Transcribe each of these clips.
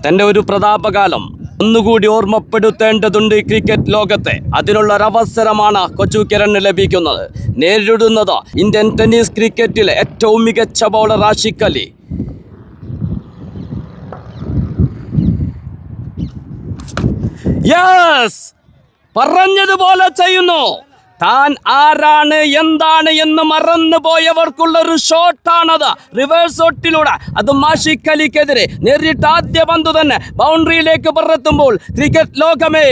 തന്റെ ഒരു പ്രതാപകാലം ഒന്നുകൂടി ഓർമ്മപ്പെടുത്തേണ്ടതുണ്ട് ക്രിക്കറ്റ് ലോകത്തെ. അതിനുള്ളൊരവസരമാണ് കൊച്ചു കിരണ് ലഭിക്കുന്നത്. നേരിടുന്നത് ഇന്ത്യൻ ടെന്നീസ് ക്രിക്കറ്റിലെ ഏറ്റവും മികച്ച ബൗളർ ആഷിഖ് അലി. യെസ്, പറഞ്ഞതുപോലെ ചെയ്യുന്നു. താൻ ആരാണ് എന്താണ് എന്ന് മറന്നുപോയവർക്കുള്ളൊരു ഷോട്ടാണത്. റിവേഴ്സ് ഷോട്ടിലൂടെ അത് ആഷിഖ് അലിക്കെതിരെ നേരിട്ട് ആദ്യ പന്ത് തന്നെ ബൗണ്ടറിയിലേക്ക് പറത്തുമ്പോൾ ക്രിക്കറ്റ് ലോകമേ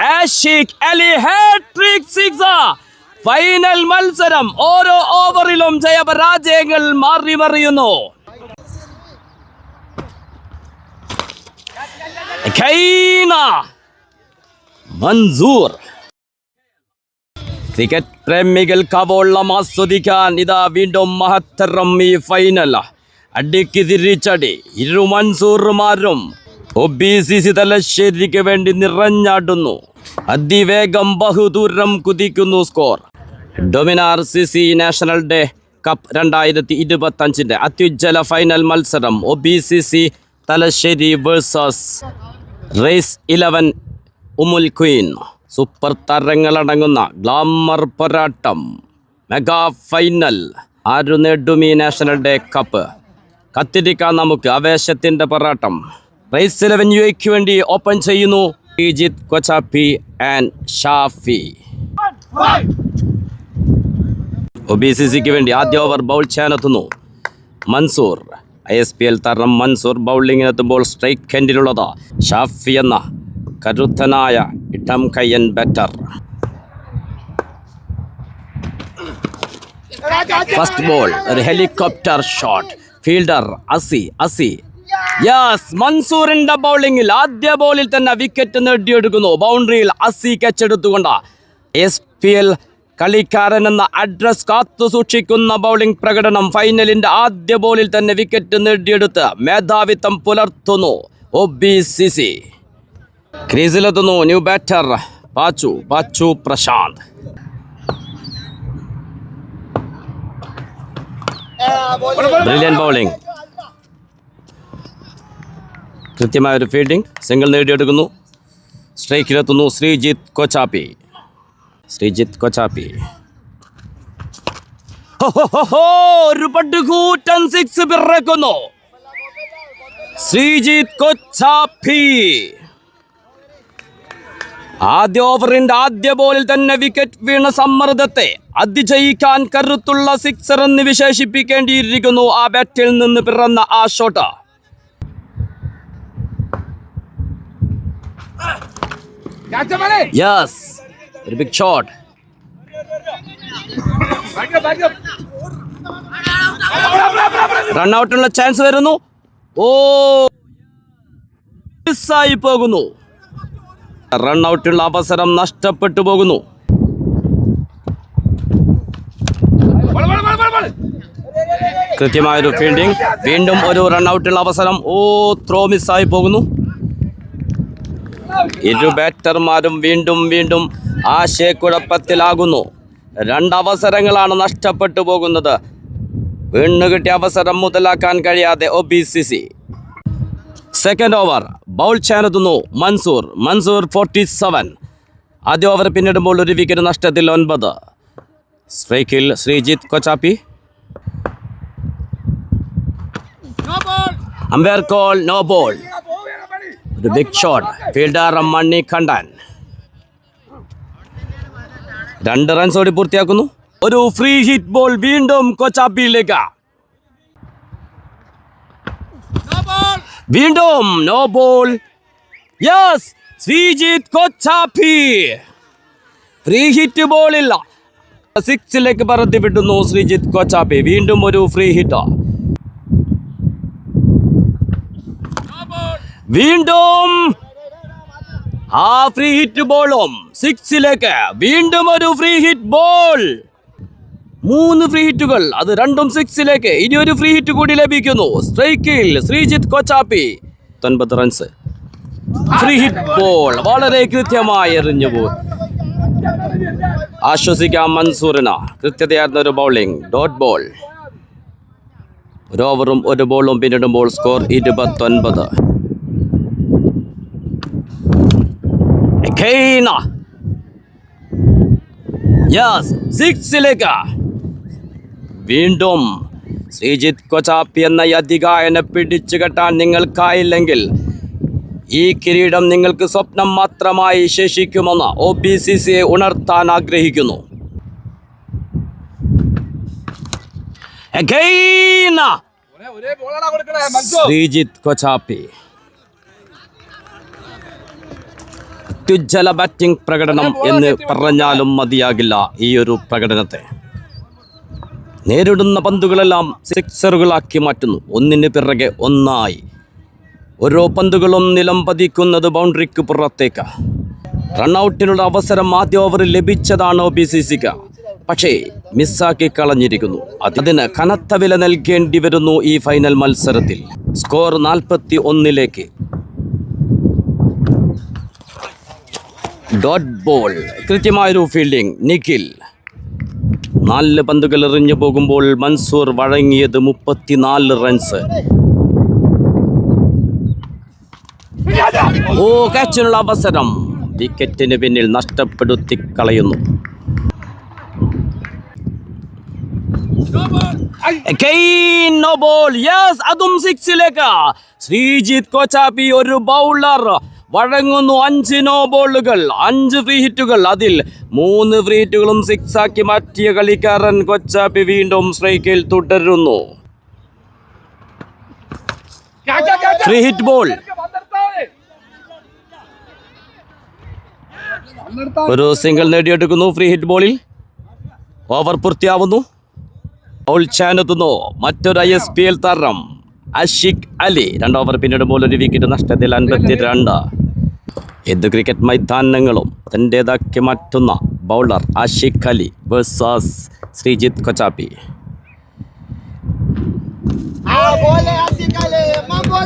Ashiq Ali hattrick sixer. Final മത്സരം ഓരോ ഓവറിലും ജയപരാജയങ്ങൾ മാറി മറിയുന്നു. മൻസൂർ. ക്രിക്കറ്റ് പ്രേമികൾക്ക് അവോളം ആസ്വദിക്കാൻ ഇതാ വീണ്ടും മഹത്തരം ഈ ഫൈനൽ. അടിക്ക് തിരിച്ചടി. ഇരു മൻസൂർമാരും OBCC തലശ്ശേരിക്ക് വേണ്ടി നിറഞ്ഞാടുന്നു. അതിവേഗം ബഹുദൂരം കുതിക്കുന്നു score. Dominar CC national day cup 2025 അത്യുജ്വല ഫൈനൽ മത്സരം OBCC Thalassery versus race 11 ഉമുൽ Quwain. Super താരങ്ങളടങ്ങുന്ന ഗ്ലാമർ പോരാട്ടം. Mega final. ആരു നേടും ഈ നാഷണൽ ഡേ കപ്പ്? കത്തിരിക്കാൻ നമുക്ക് ആവേശത്തിൻ്റെ പോരാട്ടം. റേസ് 11 UAEക്ക് വേണ്ടി ഓപ്പൺ ചെയ്യുന്നു ശ്രീജിത്ത് കൊച്ചാപ്പി ആൻഡ് ഷാഫി. OBCCക്ക് വേണ്ടി ആദ്യ ഓവർ ബൗൾ ചെയ്യാനെത്തുന്നു മൻസൂർ. ISPL താരം മൻസൂർ ബൗളിങ്ങിനെത്തുമ്പോൾ സ്ട്രൈക്ക് എൻഡിലുള്ളത് ഷാഫി എന്ന കരുത്തനായ ഇടം കയ്യൻ ബാറ്റർ. ഫസ്റ്റ് ബോൾ ഒരു ഹെലികോപ്റ്റർ ഷോട്ട്. ഫീൽഡർ അസി. യെസ്, മൻസൂറിന്റെ ബൗളിങ്ങിൽ ആദ്യ ബോളിൽ തന്നെ വിക്കറ്റ് നേടിയെടുക്കുന്നു. ബൗണ്ടറിയിൽ അസി കച്ചെടുത്തുകൊണ്ട് ISPL കളിക്കാരൻ എന്ന അഡ്രസ് കാത്തു സൂക്ഷിക്കുന്ന ബൗളിംഗ് പ്രകടനം. ഫൈനലിന്റെ ആദ്യ ബോളിൽ തന്നെ വിക്കറ്റ് നേടിയെടുത്ത് മേധാവിത്വം പുലർത്തുന്നു OBCC. ക്രീസിലെത്തുന്നു new batter Pachu Prashanth. Brilliant bowling. കൃത്യമായൊരു ഫീൽഡിംഗ്. സിംഗിൾ നേടിയെടുക്കുന്നു. സ്ട്രൈക്കിലെത്തുന്നു ശ്രീജിത്ത് കൊച്ചാപ്പി. ഒരു പടുകൂറ്റൻ സിക്സ് പിറക്കുന്നു ശ്രീജിത്ത് കൊച്ചാപ്പി. ആദ്യ ഓവറിന്റെ ആദ്യ ബോളിൽ തന്നെ വിക്കറ്റ് വീണ സമ്മർദ്ദത്തെ അതിജയിക്കാൻ കരുത്തുള്ള സിക്സർ എന്ന് വിശേഷിപ്പിക്കേണ്ടിയിരിക്കുന്നു ആ ബാറ്റിൽ നിന്ന് പിറന്ന ആ ഷോട്ട്. യെസ്, ഒരു ബിഗ് ഷോട്ട്. റൺഔട്ടിനുള്ള ചാൻസ് വരുന്നു. മിസ്സായി പോകുന്നു. റൺഔട്ടുള്ള അവസരം നഷ്ടപ്പെട്ടു പോകുന്നു. കൃത്യമായൊരു ഫീൽഡിംഗ്. വീണ്ടും ഒരു റൺഔട്ടുള്ള അവസരം. ത്രോ മിസ്സായി പോകുന്നു. ഇരു ബാറ്റർമാരും വീണ്ടും ആശയക്കുഴപ്പത്തിലാകുന്നു. രണ്ടവസരങ്ങളാണ് നഷ്ടപ്പെട്ടു പോകുന്നത്. വീണ്ടും കിട്ടിയ അവസരം മുതലാക്കാൻ കഴിയാതെ OBCC. സെക്കൻഡ് ഓവർ ബൗൾ ചെയ്യാനെത്തുന്നു മൻസൂർ 47. ആദ്യ ഓവർ പിന്നിടുമ്പോൾ ഒരു വിക്കറ്റ് നഷ്ടത്തിൽ 9. സ്ട്രൈക്കിൽ Sreejith Kochappi. Umpire call no ball. ഒരു big shot. Fielder Manikandan. 2 runs ഓടി പൂർത്തിയാക്കുന്നു. ഒരു ഫ്രീ ഹിറ്റ് ബോൾ വീണ്ടും കൊച്ചാപ്പിയിലേക്ക്. വീണ്ടും no ball. Yes, Sreejith Kochappi. Free hit ബോളില്ല. 6ലേക്ക് പറത്തി വിടുന്നു ശ്രീജിത്ത് കൊച്ചാപ്പി. വീണ്ടും ഒരു ഫ്രീ ഹിറ്റ്. വീണ്ടും ആ ഫ്രീ ഹിറ്റ് ബോളും 6ലേക്ക്. വീണ്ടും ഒരു ഫ്രീ ഹിറ്റ് ബോൾ. 3 ഫ്രീ ഹിറ്റുകൾ, അത് രണ്ടും 6ലേക്ക്. ഇനി ഒരു ഫ്രീ ഹിറ്റ് കൂടി ലഭിക്കുന്നു. സ്ട്രൈക്കിൽ Sreejith Kochappi. 9 runs. Free hit ball വളരെ കൃത്യമായി എറിഞ്ഞു പോയി. ആശ്വസിക്കാം മൻസൂറിന്. കൃത്യതയാർന്ന ഒരു ബൗളിംഗ്. Dot ball. ഒരു ഓവറും ഒരു ബോളും പിന്നിടുമ്പോൾ സ്കോർ 29. സിക്സിലേക്ക് വീണ്ടും ശ്രീജിത്ത് കൊച്ചാപ്പി എന്ന അധികായനെ പിടിച്ചു കെട്ടാൻ നിങ്ങൾക്കായില്ലെങ്കിൽ ഈ കിരീടം നിങ്ങൾക്ക് സ്വപ്നം മാത്രമായി ശേഷിക്കുമെന്ന് OBCCയെ ഉണർത്താൻ ആഗ്രഹിക്കുന്നു. ശ്രീജിത്ത് കൊച്ചാപ്പി അത്യുജ്വല ബാറ്റിംഗ് പ്രകടനം എന്ന് പറഞ്ഞാലും മതിയാകില്ല. ഈ ഒരു പ്രകടനത്തെ നേരിടുന്ന പന്തുകളെല്ലാം സിക്സറുകളാക്കി മാറ്റുന്നു, ഒന്നിന് പിറകെ ഒന്നായി. ഓരോ പന്തുകളും നിലം പതിക്കുന്നത് ബൗണ്ടറിക്ക് പുറത്തേക്ക്. റണ്ണൌട്ടിനുള്ള അവസരം ആദ്യ ഓവറിൽ ലഭിച്ചതാണ് OBCCക്ക്, പക്ഷേ മിസ്സാക്കി കളഞ്ഞിരിക്കുന്നു. അതിന് കനത്ത വില നൽകേണ്ടി വരുന്നു ഈ ഫൈനൽ മത്സരത്തിൽ. സ്കോർ 41. Dot ball. കൃത്യമായൊരു ഫീൽഡിംഗ്. നിഖിൽ 4 പന്തുകൾ എറിഞ്ഞു പോകുമ്പോൾ മൻസൂർ വഴങ്ങിയത് 34 റൺസ്. ക്യാച്ചിനുള്ള അവസരം വിക്കറ്റിന് പിന്നിൽ നഷ്ടപ്പെടുത്തി കളയുന്നു. അതും സിക്സിലേക്ക്. ശ്രീജിത്ത് കൊച്ചാപ്പി ഒരു ബൗളർ വഴങ്ങുന്നു. 5 നോ ബോളുകൾ, 5 ഫ്രീ ഹിറ്റുകൾ. അതിൽ 3 ഫ്രീ ഹിറ്റുകളും സിക്സാക്കി മാറ്റിയ കളിക്കാരൻ കൊച്ചാപ്പി വീണ്ടും സ്ട്രൈക്കിൽ തുടരുന്നു. Free hit ball. ഒരു സിംഗിൾ നേടിയെടുക്കുന്നു ഫ്രീ ഹിറ്റ് ബോളിൽ. ഓവർ പൂർത്തിയാവുന്നു. ബൗൾ ചാനെത്തുന്നു മറ്റൊരു ISPL താരം അഷിഖ് അലി. 2 ഓവർ പിന്നിടുമ്പോൾ ഒരു വിക്കറ്റ് നഷ്ടത്തിൽ 52. ഏത് ക്രിക്കറ്റ് മൈതാനങ്ങളും തൻ്റേതാക്കി മാറ്റുന്ന bowler Ashiq Ali versus Sreejith Kochappi.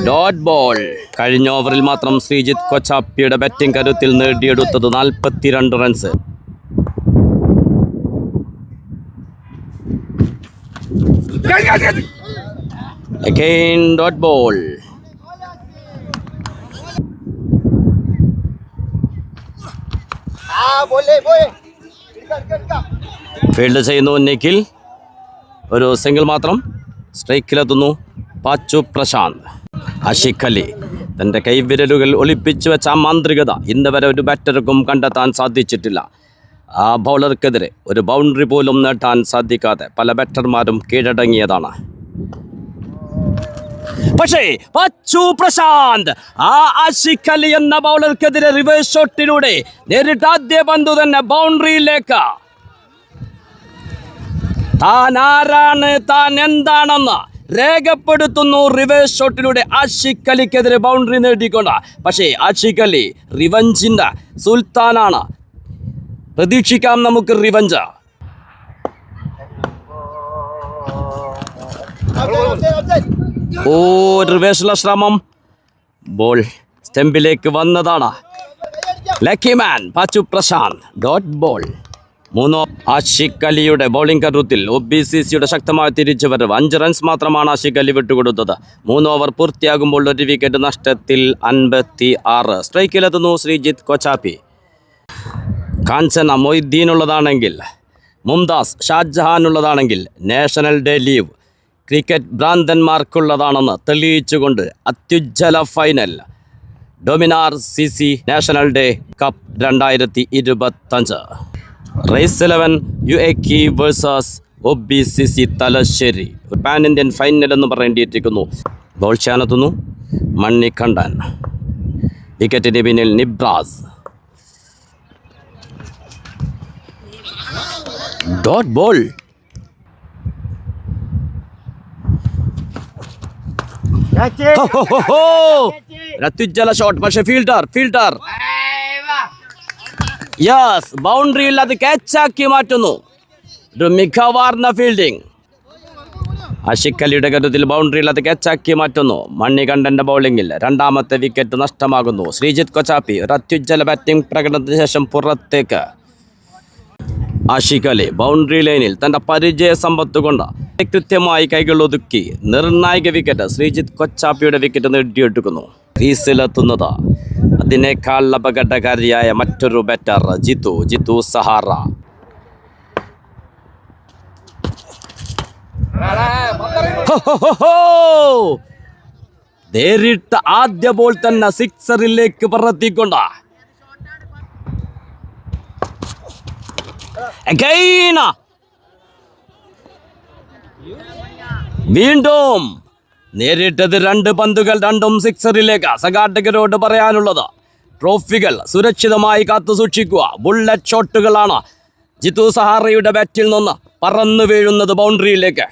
Dot ball. കഴിഞ്ഞ ഓവറിൽ മാത്രം ശ്രീജിത്ത് കൊച്ചാപ്പിയുടെ ബാറ്റിംഗ് കരുത്തിൽ നേടിയെടുത്തത് 42 runs. Again dot ball. Field ചെയ്യുന്നു നിഖിൽ. ഒരു സിംഗിൾ മാത്രം. സ്ട്രൈക്കിലെത്തുന്നു പാച്ചു പ്രശാന്ത്. അഷിഖ് അലി തൻ്റെ കൈവിരലുകൾ ഒളിപ്പിച്ചു വെച്ച മാന്ത്രികത ഇന്ന് വരെ ഒരു ബാറ്റർക്കും കണ്ടെത്താൻ സാധിച്ചിട്ടില്ല. ആ ബൗളർക്കെതിരെ ഒരു ബൗണ്ടറി പോലും നേടാൻ സാധിക്കാതെ പല ബാറ്റർമാരും കീഴടങ്ങിയതാണ്. പക്ഷേ പാച്ചു പ്രശാന്ത് ആ അഷിഖ് അലി എന്ന ബൗളർക്കെതിരെ റിവേഴ്സ് ഷോട്ടിലൂടെ നേരിട്ട് ആദ്യ പന്ത് തന്നെ ബൗണ്ടറിയിലേക്ക്. താൻ ആരാണ്, താൻ എന്താണെന്ന് രേഖപ്പെടുത്തുന്നു റിവേഴ്സ് ഷോട്ടിലൂടെ അഷിഖ് അലിക്കെതിരെ ബൗണ്ടറി നേടിക്കൊണ്ട്. പക്ഷേ അഷിഖ് അലി റിവഞ്ചിന്റെ സുൽത്താനാണ്. പ്രതീക്ഷിക്കാം നമുക്ക് റിവഞ്ച്. റിവേഴ്സിലെ ശ്രമം. ബോൾ സ്റ്റെമ്പിലേക്ക് വന്നതാണ്. Lucky man Pachu Prashanth. Dot ball. 3 Ashiq അലിയുടെ ബൗളിംഗ് കരുത്തിൽ OBCCയുടെ ശക്തമായ തിരിച്ചുവരവ്. 5 റൺസ് മാത്രമാണ് ആഷിഖ് അലി വിട്ടുകൊടുത്തത്. 3 ഓവർ പൂർത്തിയാകുമ്പോൾ ഒരു വിക്കറ്റ് നഷ്ടത്തിൽ 56. സ്ട്രൈക്കിലെത്തുന്നു ശ്രീജിത്ത് കൊച്ചാപ്പി. കാഞ്ചന മൊയ്തീനുള്ളതാണെങ്കിൽ, മുംതാസ് ഷാജഹാനുള്ളതാണെങ്കിൽ, നാഷണൽ ഡേ ലീവ് ക്രിക്കറ്റ് ഭ്രാന്തന്മാർക്കുള്ളതാണെന്ന് തെളിയിച്ചുകൊണ്ട് അത്യുജ്വല final Dominar CC national day cup 2025. Rise 11 UAE versus OBCC Thalassery. Pan Indian final എന്ന് പറയേണ്ടിയിരിക്കുന്നു. ബോൾ ചാനെത്തുന്നു മണികണ്ഠൻ. വിക്കറ്റിന് പിന്നിൽ നിബ്രാസ്. Dot ball. അത്യുജ്വല ഷോട്ട്. പക്ഷേ ഫീൽഡർ യെസ് ബൗണ്ടറിയിൽ അത് ക്യാച്ചാക്കി മാറ്റുന്നു. ഒരു മികവാർന്ന ഫീൽഡിംഗ്. അഷിഖ് അലിയുടെ കരുത്തിൽ ബൗണ്ടറിയിൽ അത് ക്യാച്ചാക്കി മാറ്റുന്നു. മണികണ്ഠന്റെ ബൗളിംഗിൽ 2ാമത്തെ വിക്കറ്റ് നഷ്ടമാകുന്നു. ശ്രീജിത്ത് കൊച്ചാപ്പി ഒരു അത്യുജ്വല ബാറ്റിംഗ് പ്രകടനത്തിന് ശേഷം പുറത്തേക്ക്. ആഷിഖ് അലി ബൗണ്ടറി ലൈനിൽ തൻ്റെ പരിചയ സമ്പത്ത് കൊണ്ട് കൃത്യമായി കൈകൾ ഒതുക്കി നിർണായക വിക്കറ്റ് ശ്രീജിത്ത് കൊച്ചാപ്പിയുടെ വിക്കറ്റ് നേടിയെടുക്കുന്നു. ക്രീസിലെത്തുന്നത് അതിനേക്കാൾ അപകടകാരിയായ മറ്റൊരു ബാറ്റർ ജിത്തു സഹാറ. നേരിട്ട ആദ്യ ബോൾ തന്നെ സിക്സറിലേക്ക് പറത്തിക്കൊണ്ട് വീണ്ടും നേരിട്ടത് 2 പന്തുകൾ, രണ്ടും സിക്സറിലേക്ക്. സംഘാടകരോട് പറയാനുള്ളത് ട്രോഫികൾ സുരക്ഷിതമായി കാത്തു സൂക്ഷിക്കുക. ബുള്ളറ്റ് ഷോട്ടുകളാണ് ജിത്തു സഹാറയുടെ ബാറ്റിൽ നിന്ന് പറന്നു വീഴുന്നത് ബൗണ്ടറിയിലേക്ക്.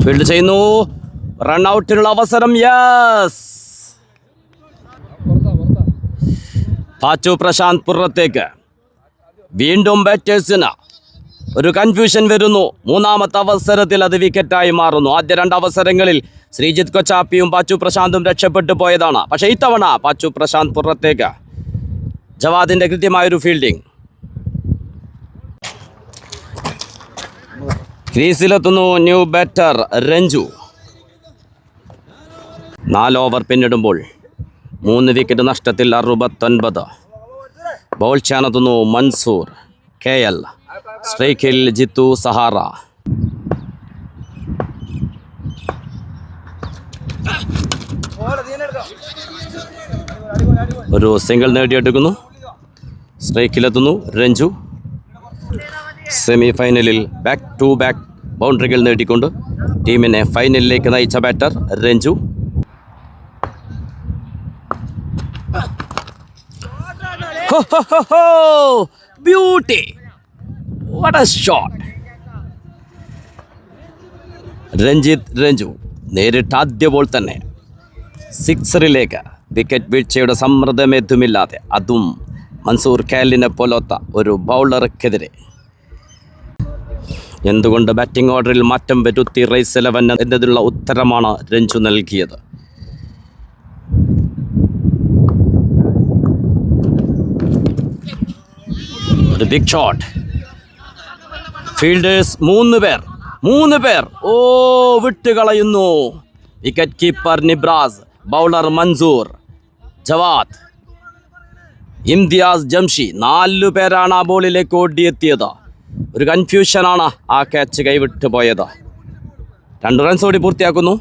ഫീൽഡ് ചെയ്യുന്നു, റൺഔട്ടിനുള്ള അവസരം. യെസ്, പാച്ചു പ്രശാന്ത് പുറത്തേക്ക്. വീണ്ടും ബാറ്റേഴ്സിന് ഒരു കൺഫ്യൂഷൻ വരുന്നു. മൂന്നാമത്തെ അവസരത്തിൽ അത് വിക്കറ്റായി മാറുന്നു. ആദ്യ 2 അവസരങ്ങളിൽ ശ്രീജിത്ത് കൊച്ചാപ്പിയും പാച്ചു പ്രശാന്തും രക്ഷപ്പെട്ടു പോയതാണ്. പക്ഷേ ഇത്തവണ പാച്ചു പ്രശാന്ത് പുറത്തേക്ക്. ജവാദിൻ്റെ കൃത്യമായൊരു ഫീൽഡിംഗ്. ക്രീസിലെത്തുന്നു ന്യൂ ബാറ്റർ രഞ്ജു. 4 ഓവർ പിന്നിടുമ്പോൾ 3 വിക്കറ്റ് നഷ്ടത്തിൽ 69. ബോൾ ചെയ്യാനെത്തുന്നു മൻസൂർ KL. സ്ട്രൈക്കിൽ ജിത്തു സഹാറ. ഒരു സിംഗിൾ നേടിയെടുക്കുന്നു. സ്ട്രൈക്കിലെത്തുന്നു രഞ്ജു. സെമി ഫൈനലിൽ ബാക്ക് ടു ബാക്ക് ബൗണ്ടറികൾ നേടിക്കൊണ്ട് ടീമിനെ ഫൈനലിലേക്ക് നയിച്ച batter Ranju. Beauty, what a shot. Ranju നേരിട്ട് ആദ്യ ബോൾ തന്നെ സിക്സറിലേക്ക്. വിക്കറ്റ് വീഴ്ചയുടെ സമ്മർദ്ദമേതുമില്ലാതെ, അതും മൻസൂർ KLനെ പോലത്തെ ഒരു ബൗളർക്കെതിരെ. എന്തുകൊണ്ട് ബാറ്റിംഗ് ഓർഡറിൽ മാറ്റം വരുത്തി റൈസ് 11 എന്നതിനുള്ള ഉത്തരമാണ് രഞ്ജു നൽകിയത്. ഒരു ബിഗ് ഷോട്ട്. ഫീൽഡേഴ്സ് 3 പേർ വിട്ടുകളയുന്നു. Wicket keeper Nibras, bowler Mansoor, Javad, Imtiaz, Jamshi 4 പേരാണ് ആ ബോളിലേക്ക് ഓടിയെത്തിയത്. ഒരു കൺഫ്യൂഷനാണ് ആ ക്യാച്ച് കൈവിട്ടു പോയത്. 2 റൺസ് ഓടി പൂർത്തിയാക്കുന്നു.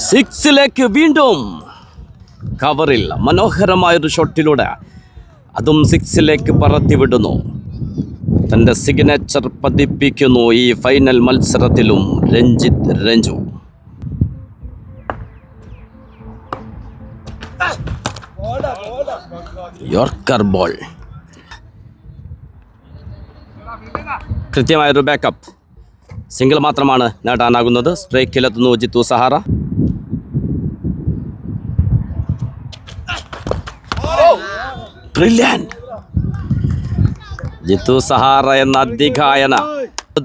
സിക്സിലേക്ക് വീണ്ടും കവറിൽ മനോഹരമായൊരു ഷോട്ടിലൂടെ അതും സിക്സിലേക്ക് പറത്തിവിടുന്നു. തൻ്റെ സിഗ്നേച്ചർ പതിപ്പിക്കുന്നു ഈ ഫൈനൽ മത്സരത്തിലും രഞ്ജു. Yorker ball. കൃത്യമായൊരു ബാക്കപ്പ്. സിംഗിൾ മാത്രമാണ് നേടാനാകുന്നത്. സ്ട്രൈക്കിലെത്തുന്നു ജിത്തു സഹാറ. ബ്രില്യന്റ്. ജിത്തു സഹാറ എന്ന അതികായന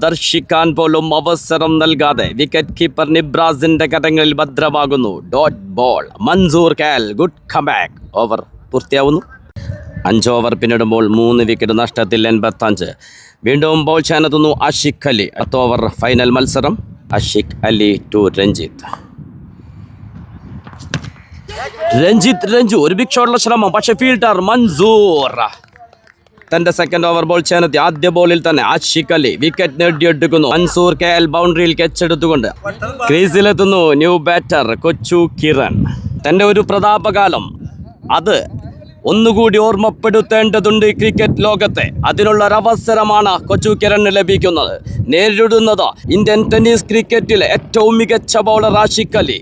ദർശിക്കാൻ പോലും അവസരം നൽകാതെ വിക്കറ്റ് കീപ്പർ നിബ്രാസിന്റെ കരങ്ങളിൽ ഭദ്രമാകുന്നു. Dot ball. Mansoor KL good comeback. Over പൂർത്തിയാവുന്നു. 5 ഓവർ പിന്നിടുമ്പോൾ 3 വിക്കറ്റ് നഷ്ടത്തിൽ 85. വീണ്ടും ബോൾ ചെയ്യാനെത്തുന്നു ആഷിഖ് അലി. 10 ഓവർ ഫൈനൽ മത്സരം. ആഷിഖ് അലി ടു രഞ്ജു. ഒരു ബിഗ് ഷോട്ടുള്ള ശ്രമം, പക്ഷേ ഫീൽഡർ മൻസൂർ തൻ്റെ 2nd ഓവർ ബോൾ ചെയ്യാനെത്തി. ആദ്യ ബോളിൽ തന്നെ ആഷിഖ് അലി വിക്കറ്റ് നേടിയെടുക്കുന്നു. മൻസൂർ KL ബൗണ്ടറിയിൽ കെച്ചെടുത്തുകൊണ്ട് ക്രീസിലെത്തുന്നു ന്യൂ ബാറ്റർ കൊച്ചു കിരൺ. തൻ്റെ ഒരു പ്രതാപകാലം അത് ഒന്നുകൂടി ഓർമ്മപ്പെടുത്തേണ്ടതുണ്ട് ക്രിക്കറ്റ് ലോകത്തെ. അതിനുള്ളൊരവസരമാണ് കൊച്ചു കിരണിന് ലഭിക്കുന്നത്. നേരിടുന്നത് ഇന്ത്യൻ ടെന്നീസ് ക്രിക്കറ്റിലെ ഏറ്റവും മികച്ച ബൗളർ ആഷിഖ് അലി.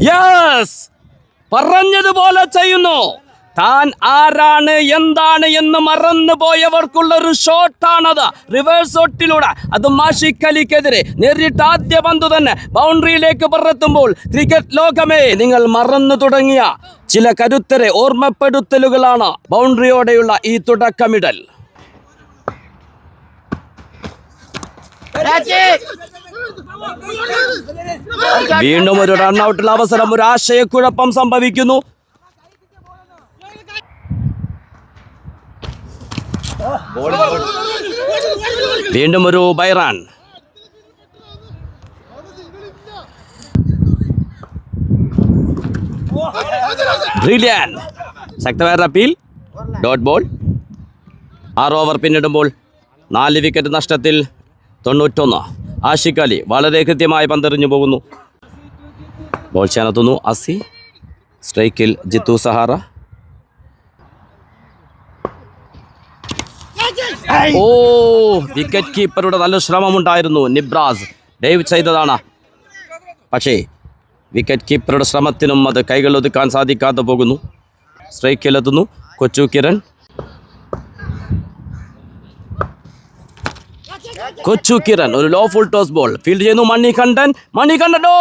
യെസ്, പറഞ്ഞതുപോലെ ചെയ്യുന്നു. താൻ ആരാണ് എന്താണ് എന്ന് മറന്നു പോയവർക്കുള്ളൊരു ഷോട്ടാണത്. റിവേഴ്സ് ഷോട്ടിലൂടെ അത് ആഷിഖ് അലിക്കെതിരെ നേരിട്ട് ആദ്യ പന്ത് തന്നെ ബൗണ്ടറിയിലേക്ക് പറത്തുമ്പോൾ ക്രിക്കറ്റ് ലോകമേ നിങ്ങൾ മറന്നു തുടങ്ങിയ ചില കരുത്തരെ ഓർമ്മപ്പെടുത്തലുകളാണ് ബൗണ്ടറിയോടെയുള്ള ഈ തുടക്കമിടൽ. വീണ്ടും ഒരു റൺഔട്ടുള്ള അവസരം. ഒരു ആശയക്കുഴപ്പം സംഭവിക്കുന്നു. വീണ്ടും ഒരു ബൈറാൻ. ബ്രില്യൻ. ശക്തമായ അപ്പീൽ. Dot ball. 6 ഓവർ പിന്നിടുമ്പോൾ 4 വിക്കറ്റ് നഷ്ടത്തിൽ 91. ആഷിഖ് അലി വളരെ കൃത്യമായി പന്തെറിഞ്ഞു പോകുന്നു. ബോൾ ചെയ്യാനെത്തുന്നു അസി. സ്ട്രൈക്കിൽ ജിത്തു സഹാറ. ഓ, വിക്കറ്റ് കീപ്പറുടെ നല്ല ശ്രമമുണ്ടായിരുന്നു. നിബ്രാസ് ഡൈവ് ചെയ്തതാണ്. പക്ഷേ വിക്കറ്റ് കീപ്പറുടെ ശ്രമത്തിനും അത് കൈകളൊതുക്കാൻ സാധിക്കാതെ പോകുന്നു. സ്ട്രൈക്കിലെത്തുന്നു കൊച്ചു കിരൺ. കൊച്ചു കിരൺ ഒരു low full toss ball field ചെയ്യുന്നു. മണികണ്ഠൻ. ഓ,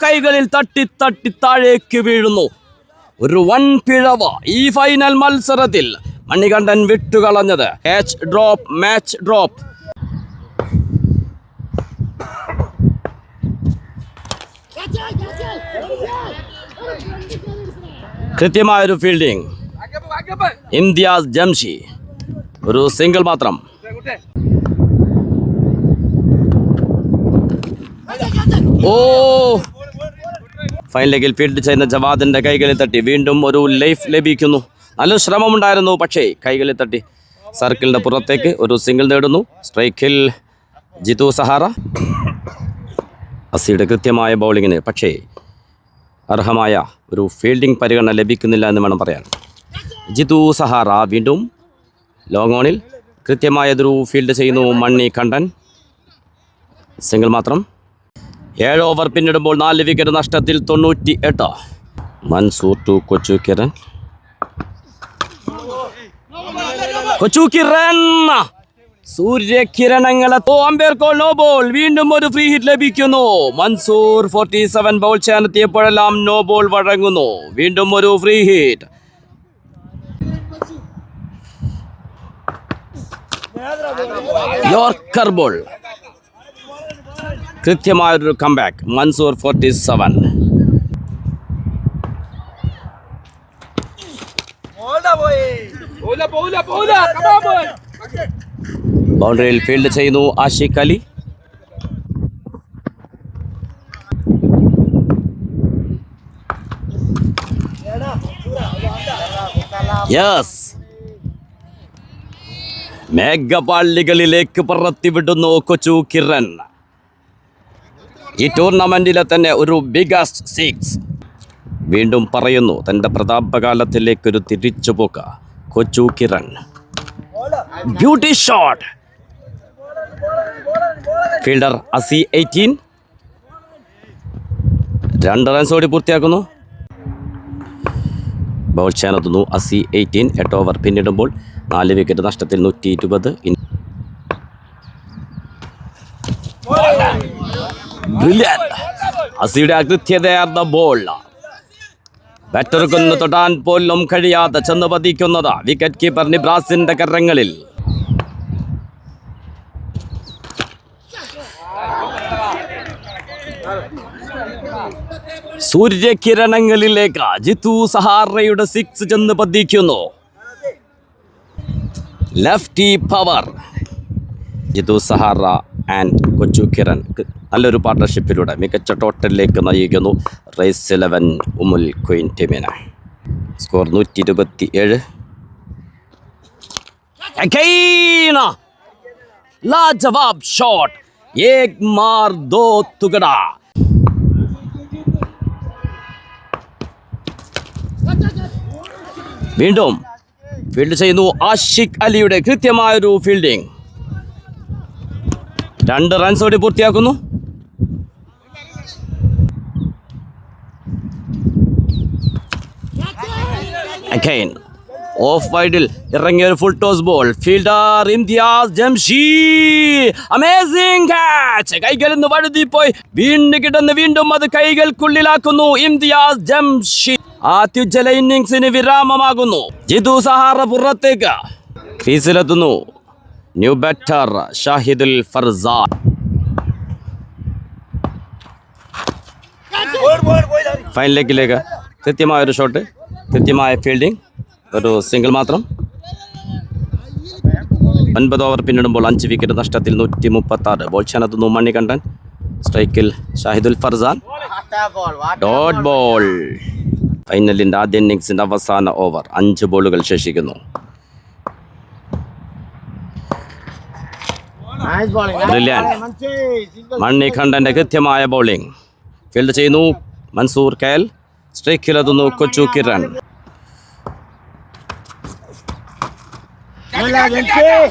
കൈകളിൽ തട്ടി താഴേക്ക് വീഴുന്നു. ഒരു വൻ പിഴവ് ഈ ഫൈനൽ മത്സരത്തിൽ മണികണ്ഠൻ വിട്ടുകളഞ്ഞത്. Match drop. കൃത്യമായൊരു ഫീൽഡിംഗ്. ഇംതിയാസ് ജംഷി. ഒരു സിംഗിൾ മാത്രം. ഓ, ഫൈൻ ലെഗിൽ ഫീൽഡ് ചെയ്യുന്ന ജവാദിന്റെ കൈകളിൽ തട്ടി വീണ്ടും ഒരു ലൈഫ് ലഭിക്കുന്നു. നല്ല ശ്രമമുണ്ടായിരുന്നു, പക്ഷേ കൈകളിൽ തട്ടി സർക്കിളിന്റെ പുറത്തേക്ക് ഒരു സിംഗിൾ നേടുന്നു. സ്ട്രൈക്കിൽ ജിത്തു സഹാറ. അസിയുടെ കൃത്യമായ ബൗളിങ്ങിന് പക്ഷേ അർഹമായ ഒരു ഫീൽഡിംഗ് പരിഗണന ലഭിക്കുന്നില്ല എന്ന് വേണം പറയാൻ. ജിത്തു സഹാറ വീണ്ടും ലോങ് ഓണിൽ കൃത്യമായൊരു ഫീൽഡ് ചെയ്യുന്നു. മണികണ്ഠൻ സിംഗിൾ മാത്രം. 7 ഓവർ പിന്നിടുമ്പോൾ 4 വിക്കറ്റ് നഷ്ടത്തിൽ 98. മൻസൂർ ടു കൊച്ചു കിരൺ. സൂര്യകിരണങ്ങളെ അമ്പയർ കോൾ നോ ബോൾ. വീണ്ടും ഒരു ഫ്രീ ഹിറ്റ് ലഭിക്കുന്നു. മൻസൂർ 47 ബൗൾ ചെയ്യാനെത്തിയപ്പോഴെല്ലാം നോ ബോൾ വഴങ്ങുന്നു. വീണ്ടും ഒരു ഫ്രീ ഹിറ്റ്. Yorker ball. കൃത്യമായൊരു കംബാക്ക്. മൻസൂർ 47. ബൗണ്ടറിയിൽ ഫീൽഡ് ചെയ്യുന്നു ആഷിഖ് അലി. യെസ്, മേഘപാളികളിലേക്ക് പറത്തിവിടുന്നു കൊച്ചു കിരൺ. ഈ ടൂർണമെന്റിലെ തന്നെ ഒരു ബിഗസ്റ്റ് 6. വീണ്ടും പറയുന്നു, തൻ്റെ പ്രതാപകാലത്തിലേക്കൊരു തിരിച്ചുപോക്ക് കൊച്ചു കിരൺ. Beauty shot. ഫീൽഡർ അസി 18. 2 റൺസ് ഓടി പൂർത്തിയാക്കുന്നു. ബൗൾ ചെയ്യാനെത്തുന്നു അസി 18. 8 ഓവർ പിന്നിടുമ്പോൾ 4 വിക്കറ്റ് നഷ്ടത്തിൽ 120. ബ്രില്യൻ. അസിയുടെ അകൃത്യതയാർന്ന ബോൾ ബാറ്റർക്കൊന്ന് തൊടാൻ പോലും കഴിയാതെ ചെന്ന് പതിക്കുന്നത് വിക്കറ്റ് കീപ്പർ നിബ്രാസിന്റെ കരങ്ങളിൽ. സൂര്യകിരണങ്ങളിലേക്ക് ജിത്തു സഹാറയുടെ 6 ചെന്ന് പതിക്കുന്നു. Lefty power. Jithu Sahara and Kochu Kiran നല്ലൊരു പാർട്ണർഷിപ്പിലൂടെ മികച്ച ടോട്ടലിലേക്ക് നയിക്കുന്നു റൈസ് 11 ഉമുൽ ക്വീൻ ടീമിന്. സ്കോർ 127. लाजवाब शॉट, एक मार दो तुगड़ा. വീണ്ടും ഫീൽഡ് ചെയ്യുന്നു ആഷിഖ് അലിയുടെ കൃത്യമായൊരു ഫീൽഡിംഗ്. 2 റൺസോടെ പൂർത്തിയാക്കുന്നു. അഗൈൻ ഓഫ് വൈഡിൽ ഇറങ്ങിയ ഒരു full toss ball. Fielder Imtiaz Jamsheed, amazing catch. കൈകളിൽ നിന്ന് വഴുതിപ്പോയി, വീണ്ടും കിടന്ന് വീണ്ടും അത് കൈകൾക്കുള്ളിലാക്കുന്നു ഇംതിയാസ് ജംഷീദ്. അത്യുജ്വല ഇന്നിംഗ്സിന് വിരാമമാകുന്നു. ജിതു സഹാറ പുറത്തേക്ക്. ക്രീസിലെത്തുന്നു new batter Shahidul Farzan. Fine ലെഗിലേക്ക് കൃത്യമായ ഒരു ഷോട്ട്, കൃത്യമായ ഫീൽഡിംഗ്, ഒരു സിംഗിൾ മാത്രം. 9 ഓവർ പിന്നിടുമ്പോൾ 5 വിക്കറ്റ് നഷ്ടത്തിൽ 136. ബോൾ ചാനത്തുന്നു മണികണ്ഠൻ. സ്ട്രൈക്കിൽ ഷാഹിദുൽ ഫർസാൻ. Dot ball. ഫൈനലിൻ്റെ ആദ്യ ഇന്നിംഗ്സിൻ്റെ അവസാന ഓവർ. 5 ബോളുകൾ ശേഷിക്കുന്നു. മണികണ്ഠൻ്റെ കൃത്യമായ ബൗളിംഗ്. ഫീൽഡ് ചെയ്യുന്നു മൻസൂർ കയൽ. സ്ട്രൈക്കിലെത്തുന്നു കൊച്ചു കിരൺ.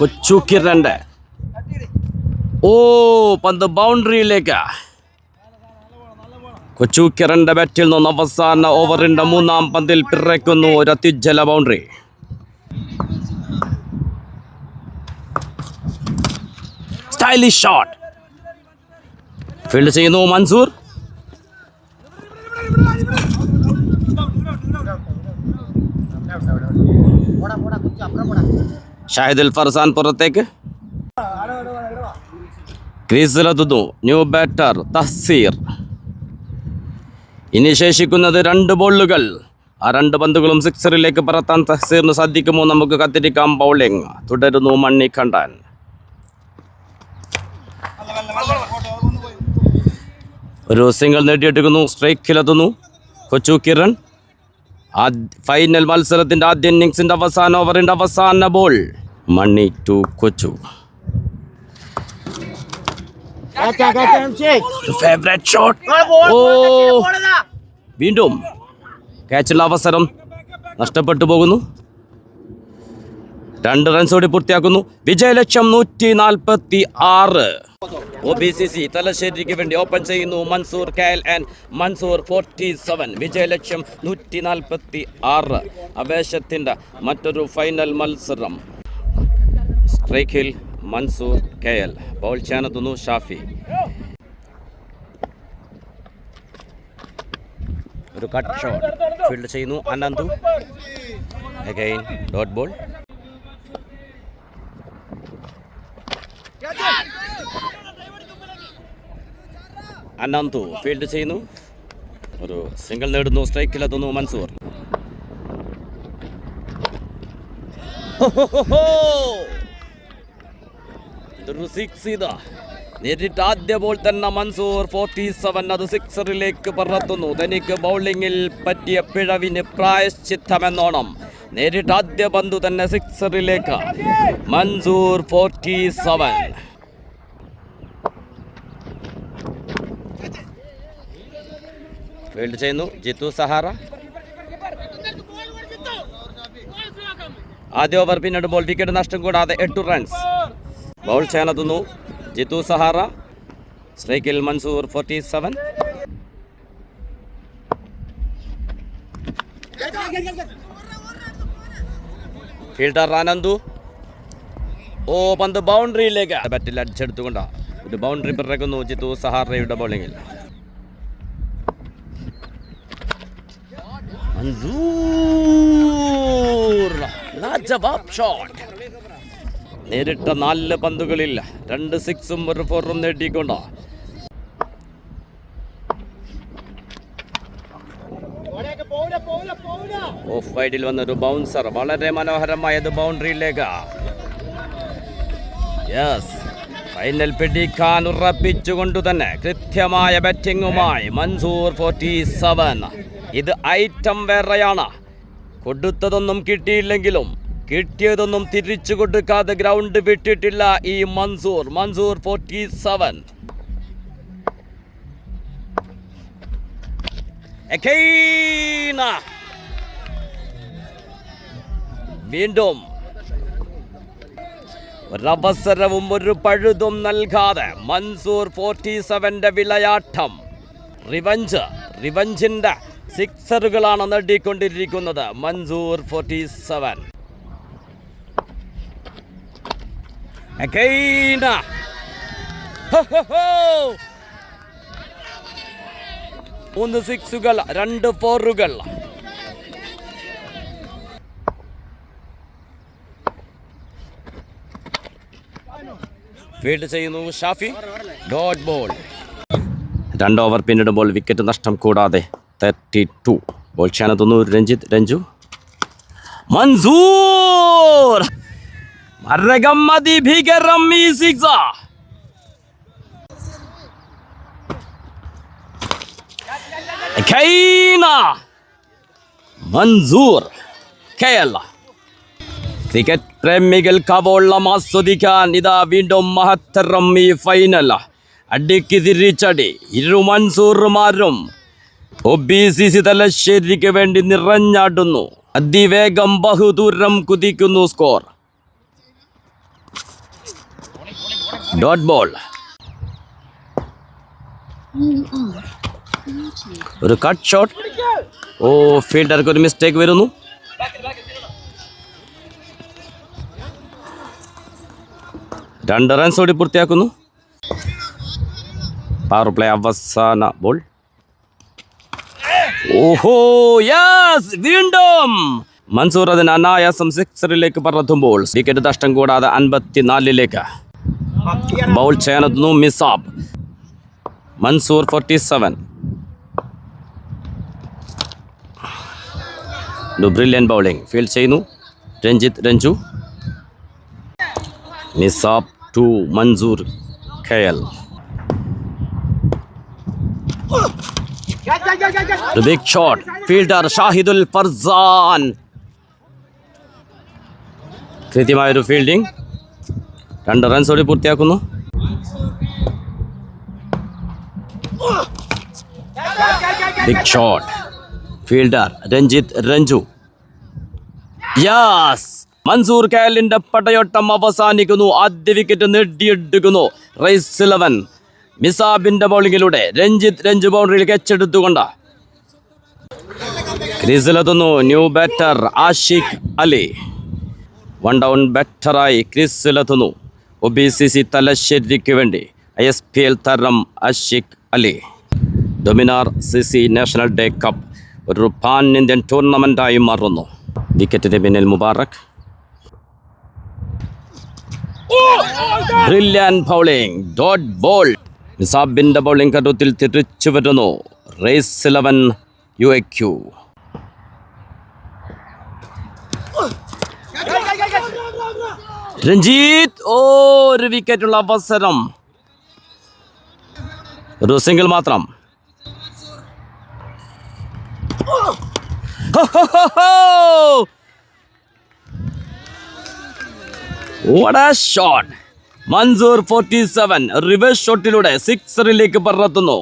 കൊച്ചു കിരന്റെ പന്ത് ബൗണ്ടറിയിലേക്ക്. കൊച്ചു കിരന്റെ ബാറ്റിൽ നിന്ന് അവസാന ഓവറിന്റെ 3-ാം പന്തിൽ പിറക്കുന്നു ഒരു അത്യുജ്വല ബൗണ്ടറി. Stylish shot. ഫീൽഡ് ചെയ്യുന്നു മൻസൂർ. ഷാഹിദുൽ ഫർസാൻ പുറത്തേക്ക്. ക്രീസിലെത്തുന്നു ന്യൂ ബാറ്റർ തഹ്സീർ. ഇനി ശേഷിക്കുന്നത് 2 ബോളുകൾ. ആ 2 പന്തുകളും സിക്സറിലേക്ക് പറത്താൻ തഹ്സീറിന് സാധിക്കുമോ? നമുക്ക് കാത്തിരിക്കാം. ബൗളിംഗ് തുടരുന്നു മണികണ്ഠൻ. ഒരു സിംഗിൾ നേടിയെടുക്കുന്നു. സ്ട്രൈക്കിലെത്തുന്നു കൊച്ചു കിരൺ. ഫൈനൽ മത്സരത്തിൻ്റെ ആദ്യ ഇന്നിംഗ്സിൻ്റെ അവസാന ഓവറിൻ്റെ അവസാന ബോൾ. മണി ടു കൊച്ചു. Favourite shot. വീണ്ടും ക്യാച്ചുള്ള അവസരം നഷ്ടപ്പെട്ടു പോകുന്നു. 2 റൺസോടെ പൂർത്തിയാക്കുന്നു. വിജയലക്ഷ്യം 146. OBCC തലശ്ശേരിക്ക് വേണ്ടി ഓപ്പൺ ചെയ്യുന്നു മൻസൂർ കയൽ ആൻഡ് മൻസൂർ 47. വിജയലക്ഷ്യം 146. ആവേശത്തിൻ്റെ മറ്റൊരു ഫൈനൽ മത്സരം. സ്ട്രൈക്കിൽ മൻസൂർ കയൽ. ബോൾ ചാനത്തുന്നു ഷാഫി. ഒരു കട്ട് ഷോട്ട്. ഫീൽഡ് ചെയ്യുന്നു Ananthu. Again dot ball. Ananthu field ചെയ്യുന്നു. ഒരു സിംഗിൾ നേടുന്നു. സ്ട്രൈക്കിലെത്തുന്നു മൻസൂർ. ഇതൊരു 6 ഇതാ. നേരിട്ട് ആദ്യ ബോൾ തന്നെ മൻസൂർ 47 അത് സിക്സറിലേക്ക് പറത്തുന്നു. തനിക്ക് ബൗളിങ്ങിൽ പറ്റിയ പിഴവിന് പ്രായശ്ചിത്തമെന്നോണം നേരിട്ട് ആദ്യ പന്തു തന്നെ സിക്സറിലേക്ക്. മൻസൂർ 47. ഫീൽഡ് ചെയ്യുന്നു ജിത്തു സഹാറ. ആദ്യ ഓവർ പിന്നിടുമ്പോൾ വിക്കറ്റ് നഷ്ടം കൂടാതെ 8 റൺസ്. ബോൾ ചെയ്യാനെത്തുന്നു ജിത്തു സഹാറ. സ്ട്രൈക്കിൽ മൻസൂർ 47. ഫീൽഡർ ആനന്ദു. പന്ത് ബൗണ്ടറിയിലേക്ക്. ബാറ്റിൽ അടിച്ചെടുത്തുകൊണ്ട് ഒരു ബൗണ്ടറി പിറക്കുന്നു ജിത്തു സഹാറയുടെ ബൗളിങ്ങിൽ. മൻസൂർ ലാജവാബ് ഷോട്ട്. നേരിട്ട 4 പന്തുകളിൽ 2 6ഉം 1 4ഉം നേടിക്കൊണ്ട് ഓഫ് വൈഡിൽ വന്നൊരു ബൗൺസർ. വളരെ മനോഹരമായത് ബൗണ്ടറിയിലേക്ക്. യെസ്, ഫൈനൽ പിടിക്കാൻ ഉറപ്പിച്ചുകൊണ്ടു തന്നെ കൃത്യമായ ബാറ്റിങ്ങുമായി മൻസൂർ 47. ഇത് ഐറ്റം വേറെയാണ്. കൊടുത്തതൊന്നും കിട്ടിയില്ലെങ്കിലും കിട്ടിയതൊന്നും തിരിച്ചു കൊടുക്കാതെ ഗ്രൗണ്ട് വിട്ടിട്ടില്ല ഈ മൻസൂർ 47. വീണ്ടും ഒരവസരവും ഒരു പഴുതും നൽകാതെ മൻസൂർ 47ന്റെ വിളയാട്ടം. റിവഞ്ചിന്റെ സിക്സറുകളാണ് നേടിക്കൊണ്ടിരിക്കുന്നത് മൻസൂർ 47. Again. മൂന്ന് സിക്സുകൾ, 2 ഫോറുകൾ. ഫീൽഡ് ചെയ്യുന്നു ഷാഫി. Dot ball. 2 ഓവർ പിന്നിടുമ്പോൾ വിക്കറ്റ് നഷ്ടം കൂടാതെ 32. ബോൾ ചെയ്യാനെത്തുന്നു രഞ്ജിത്ത്. രഞ്ജു. മൻസൂർ. മരകം അതിഭീകരം ഈ സിക്സ്. മൻസൂർ. ക്രിക്കറ്റ് പ്രേമികൾക്കവോളം ആസ്വദിക്കാൻ ഇതാ വീണ്ടും മഹത്തരം ഈ ഫൈനൽ. അടിക്ക് തിരിച്ചടി. ഇരു മൻസൂർമാരും OBCC തലശ്ശേരിക്ക് വേണ്ടി നിറഞ്ഞാടുന്നു. അതിവേഗം ബഹുദൂരം കുതിക്കുന്നു സ്കോർ. Dot ball. ഒരു കട്ട് ഷോട്ട്. ഓ, ഫീൽഡർക്ക് ഒരു മിസ്റ്റേക്ക് വരുന്നു. രണ്ട് റൺസ് ഓടി പൂർത്തിയാക്കുന്നു. പവർ പ്ലേ അവസാന ബോൾ. ഓഹോ, യെസ്, വീണ്ടും മൻസൂർ അതിന് അനായാസം സിക്സറിലേക്ക് പറത്തുമ്പോൾ വിക്കറ്റ് നഷ്ടം കൂടാതെ 54ലേക്ക്. ബൗൾ ചെയ്യാനെത്തുന്നു Misab. Mansoor 47. Brilliant bowling. Field ചെയ്യുന്നു Ranjith. Ranju. Misab to Mansoor. KL. Big shot. Fielder Shahidul Farzan. കൃത്യമായൊരു ഫീൽഡിംഗ്. 2 റൺസ് ഓടി പൂർത്തിയാക്കുന്നു. Big shot. Fielder Ranjith. Ranju. Yes, Mansoor KLന്റെ പടയോട്ടം അവസാനിക്കുന്നു. ആദ്യ വിക്കറ്റ് നേടിയെടുക്കുന്നു റൈസ് 11. മിസാബിന്റെ ബൗളിങ്ങിലൂടെ രഞ്ജിത്ത്. രഞ്ജു ബൗണ്ടറിയിൽ കെച്ചെടുത്തുകൊണ്ട് ക്രീസിലെത്തുന്നു new batter Ashiq Ali. 1 down ബാറ്ററായി ക്രീസിലെത്തുന്നു OBCC തലശ്ശേരിക്ക് വേണ്ടി ISPL താരം Ashiq Ali. Dominar CC national day cup ഒരു പാൻ ഇന്ത്യൻ ടൂർണമെന്റായി മാറുന്നു. വിക്കറ്റിന് പിന്നിൽ Mubarak. Brilliant bowling. Dot ball. നിസാബിന്റെ ബൗളിംഗ് കരുത്തിൽ തിരിച്ചു വരുന്നു റേസ് 11 UAQ. രഞ്ജിത്ത്. ഒരു വിക്കറ്റുള്ള അവസരം. ഒരു സിംഗിൾ മാത്രം. What a shot. Mansoor 47 reverse ഷോട്ടിലൂടെ സിക്സറിലേക്ക് പറത്തുന്നു.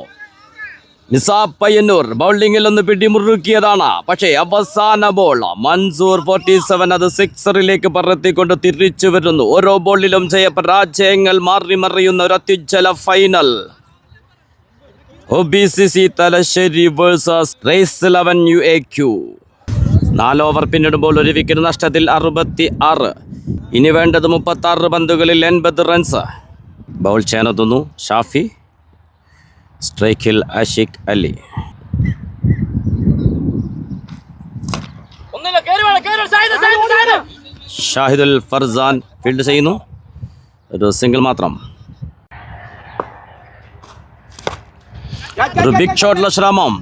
നിസാബ് പയ്യന്നൂർ ബൗളിംഗിൽ ഒന്ന് പിടിമുറുക്കിയതാണ്. പക്ഷേ അവസാന ബോൾ മൻസൂർ 47 അത് സിക്സറിലേക്ക് പറത്തിക്കൊണ്ട് തിരിച്ചു വരുന്നു. ഓരോ ബോളിലും ജയപരാജയങ്ങൾ മാറി മറിയുന്ന ഒരു അത്യുജ്വല final. OBCC Thalassery versus race 11 UAQ. 4 over പിന്നിടുമ്പോൾ ഒരു വിക്കറ്റ് നഷ്ടത്തിൽ 66. ഇനി വേണ്ടത് 36 പന്തുകളിൽ 80 റൺസ്. ബൗൾ ചെയ്യാനെത്തുന്നു ഷാഫി. സ്ട്രൈക്കിൽ ആഷിഖ് അലി. ഷാഹിദുൽ ഫർസാൻ ഫീൽഡ് ചെയ്യുന്നു. ഒരു സിംഗിൾ മാത്രം. ഒരു ബിഗ് ഷോട്ടുള്ള ശ്രമം.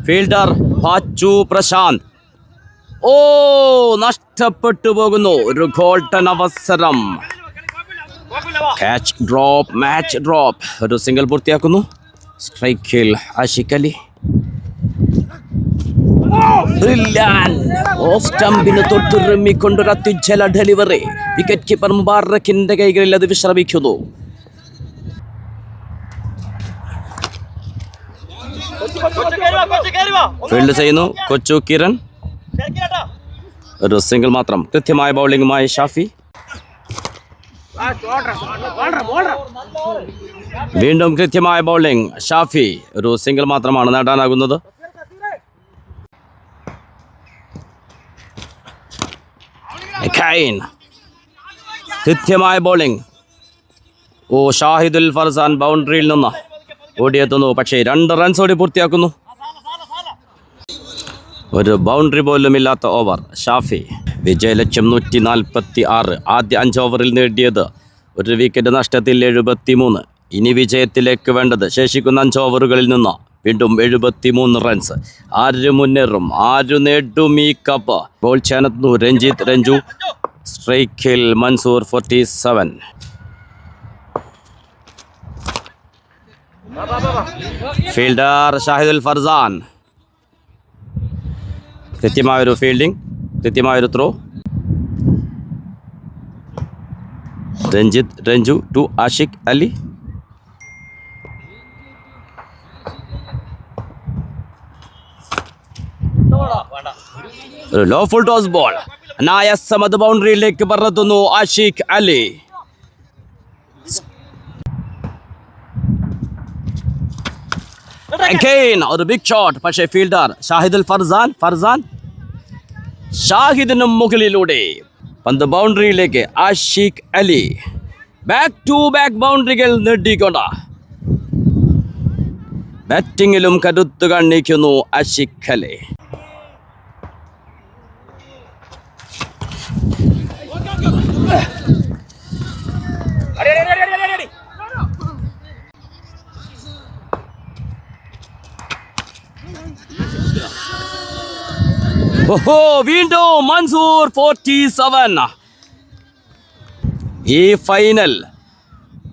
ഫീൽഡർ പാച്ചു പ്രശാന്ത്. ഓ, നഷ്ടപ്പെട്ടു പോകുന്നു ഒരു ഗോൾഡൻ അവസരം. Catch drop. Match drop. ഒരു സിംഗിൾ പൂർത്തിയാക്കുന്നു. സ്ട്രൈക്കിൽ ആഷിഖ് അലി. ഓഫ് സ്റ്റംപിന് തൊട്ടുറുമ്മിക്കൊണ്ടൊരു അത്യുജ്വല ഡെലിവറി. വിക്കറ്റ് കീപ്പർ മുബാറക്കിന്റെ കൈകളിൽ അത് വിശ്രമിക്കുന്നു. ഫീൽഡ് ചെയ്യുന്നു കൊച്ചു കിരൺ. ഒരു സിംഗിൾ മാത്രം. കൃത്യമായ ബൗളിംഗുമായി ഷാഫി. വീണ്ടും കൃത്യമായ ബൗളിംഗ് ഷാഫി. ഒരു സിംഗിൾ മാത്രമാണ് നേടാനാകുന്നത്. കൃത്യമായ ബൗളിംഗ് ഓ ഷാഹിദുൽ ഫർസാൻ ബൗണ്ടറിയിൽ നിന്ന് ഓടിയെത്തുന്നു. പക്ഷേ 2 റൺസ് ഓടി പൂർത്തിയാക്കുന്നു. ഒരു ബൗണ്ടറി പോലും ഇല്ലാത്ത ഓവർ. ഷാഫി വിജയലക്ഷ്യം 146. ആദ്യ 5 ഓവറിൽ നേടിയത് 1 വിക്കറ്റ് നഷ്ടത്തിൽ 73. ഇനി വിജയത്തിലേക്ക് വേണ്ടത് ശേഷിക്കുന്ന 5 ഓവറുകളിൽ നിന്ന് വീണ്ടും 73 റൺസ്. ആര് മുന്നേറും, ആര് നേടും ഈ കപ്പ്? ബോൾ ചെയ്യുന്നു രഞ്ജിത്ത് രഞ്ജു. സ്ട്രൈക്കിൽ മൻസൂർ 47. ഫീൽഡർ ഷാഹിദുൽ ഫർസാൻ. കൃത്യമായൊരു ഫീൽഡിംഗ്, കൃത്യമായൊരു ത്രോ. രഞ്ജിത്ത് രഞ്ജു ടു ആഷിഖ് അലി. ഒരു ലോ ഫുൾ ടോസ് ബോൾ. അനായാസമത് ബൗണ്ടറിയിലേക്ക് പറത്തുന്നു ആഷിഖ് അലി. Again, ഒരു ബിഗ് ഷോട്ട്. പക്ഷേ ഫീൽഡർ ഷാഹിദുൽ ഫർസാൻ ഷാഹിദിനും മുകളിലൂടെ പന്ത് ബൗണ്ടറിയിലേക്ക്. Ashiq Ali back to back ബൗണ്ടറികൾ നേടിക്കൊണ്ട് ബാറ്റിങ്ങിലും കരുത്ത് കാണിക്കുന്നു ആഷിഖ് അലി. ഓഹോ, വീണ്ടും മൻസൂർ 47. ഈ ഫൈനൽ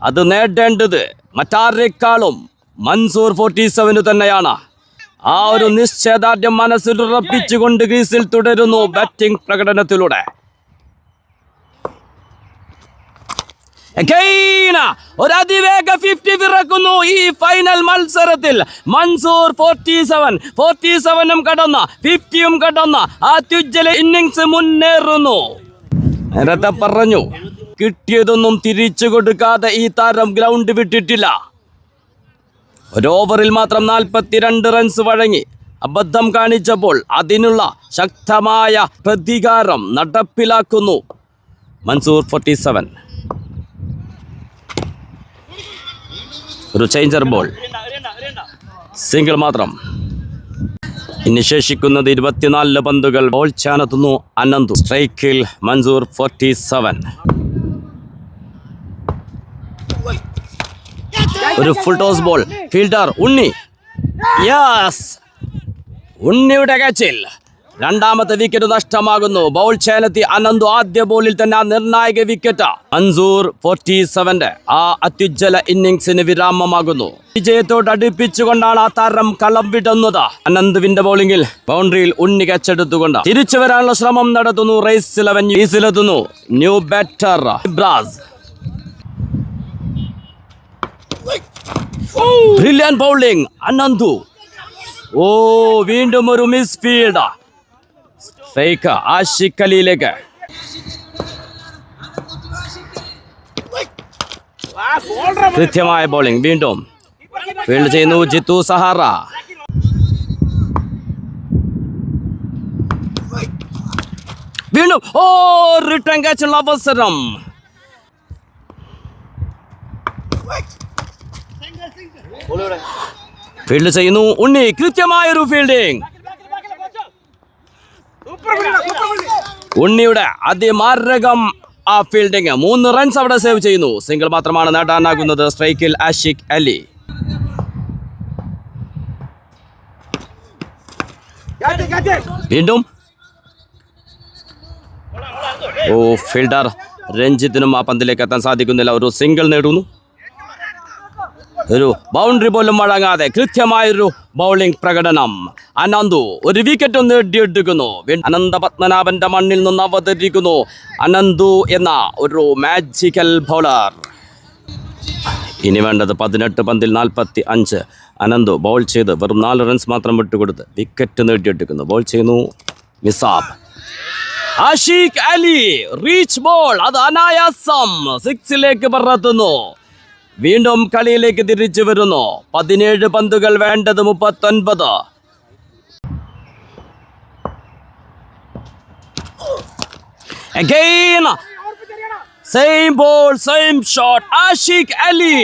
അത് നേടേണ്ടത് മറ്റാരെക്കാളും മൻസൂർ 47 തന്നെയാണ്. ആ ഒരു നിശ്ചയദാർഢ്യം മനസ്സിൽ ഉറപ്പിച്ചുകൊണ്ട് ക്രീസിൽ തുടരുന്നു ബാറ്റിംഗ് പ്രകടനത്തിലൂടെ. ഒരു അതിവേഗ 50 പിറക്കുന്നു ഈ ഫൈനൽ മത്സരത്തിൽ. മൻസൂർ 47 കടന്ന 50 കടന്ന അത്യുജ്വല ഇന്നിങ്സ് മുന്നേറുന്നു. നേരത്തെ പറഞ്ഞു, കിട്ടിയതൊന്നും തിരിച്ചു കൊടുക്കാതെ ഈ താരം ഗ്രൗണ്ട് വിട്ടിട്ടില്ല. ഒരു ഓവറിൽ മാത്രം 42 റൺസ് വഴങ്ങി അബദ്ധം കാണിച്ചപ്പോൾ അതിനുള്ള ശക്തമായ പ്രതികാരം നടപ്പിലാക്കുന്നു മൻസൂർ 47. ഒരു ചേഞ്ചർ ബോൾ, സിംഗിൾ മാത്രം. ഇനി ശേഷിക്കുന്നത് 24 പന്തുകൾ. ബോൾ ചാനെത്തുന്നു അനന്തു. സ്ട്രൈക്കിൽ മൻസൂർ 47. ഒരു ഫുൾ ടോസ് ബോൾ. ഫീൽഡർ ഉണ്ണി. യെസ്, ഉണ്ണിയുടെ കാച്ചിൽ രണ്ടാമത്തെ വിക്കറ്റ് നഷ്ടമാകുന്നു. ബൗൾ ചെയ്യാനെത്തി അനന്തു. ആദ്യ ബോളിൽ തന്നെ ആ നിർണായക വിക്കറ്റ് മൻസൂർ 47 ആ അത്യുജ്വല ഇന്നിങ്സിന് വിരാമമാകുന്നു. വിജയത്തോട് അടുപ്പിച്ചുകൊണ്ടാണ് ആ താരം കളം വിടുന്നത്. അനന്തുവിന്റെ ബൗളിംഗിൽ ബൗണ്ടറിയിൽ ഉണ്ണി കച്ചെടുത്തുകൊണ്ട് തിരിച്ചു വരാനുള്ള ശ്രമം നടത്തുന്നു. റേസ് 11 ഈസിലെത്തുന്നു new batter Ibras. Brilliant bowling Ananthu. ഓ, വീണ്ടും ഒരു മിസ് ഫീൽഡ്. സ്ട്രൈക്ക് ആഷിഖ് അലിയിലേക്ക്. കൃത്യമായ ബോളിംഗ്. വീണ്ടും ഫീൽഡ് ചെയ്യുന്നു ജിത്തു സഹാറ. വീണ്ടും റിട്ടേൺ ക്യാച്ചുള്ള അവസരം. ഫീൽഡ് ചെയ്യുന്നു ഉണ്ണി. കൃത്യമായൊരു ഫീൽഡിംഗ്. ഉണ്ണിയുടെ അതിമാരകം ആ ഫീൽഡിംഗ്. 3 റൺസ് അവിടെ സേവ് ചെയ്യുന്നു. സിംഗിൾ മാത്രമാണ് നേടാനാകുന്നത്. സ്ട്രൈക്കിൽ ആഷിഖ് അലി. വീണ്ടും ഫീൽഡർ രഞ്ജിത്തിനും ആ പന്തിലേക്ക് എത്താൻ സാധിക്കുന്നില്ല. ഒരു സിംഗിൾ നേടുന്നു. ഒരു ബൗണ്ടറി പോലും വഴങ്ങാതെ കൃത്യമായൊരു ബൗളിംഗ് പ്രകടനം. അനന്തു ഒരു വിക്കറ്റും നേടിയെടുക്കുന്നു. അനന്ത പത്മനാഭന്റെ മണ്ണിൽ നിന്ന് അവതരിക്കുന്നു അനന്തു എന്ന ഒരു മാജിക്കൽ ബൗളർ. ഇനി വേണ്ടത് 18 പന്തിൽ 45. അനന്തു ബൗൾ ചെയ്ത് വെറും 4 റൺസ് മാത്രം വിട്ടുകൊടുത്ത് വിക്കറ്റ് നേടിയെടുക്കുന്നു. ബോൾ ചെയ്യുന്നു നിസാബ്. Ashiq Ali reach ball. അത് അനായാസം 6ലേക്ക് പറത്തുന്നു. വീണ്ടും കളിയിലേക്ക് തിരിച്ചു വരുന്നു. 17 പന്തുകൾ വേണ്ടത് 39. Same ball, same shot. Ashik Ali,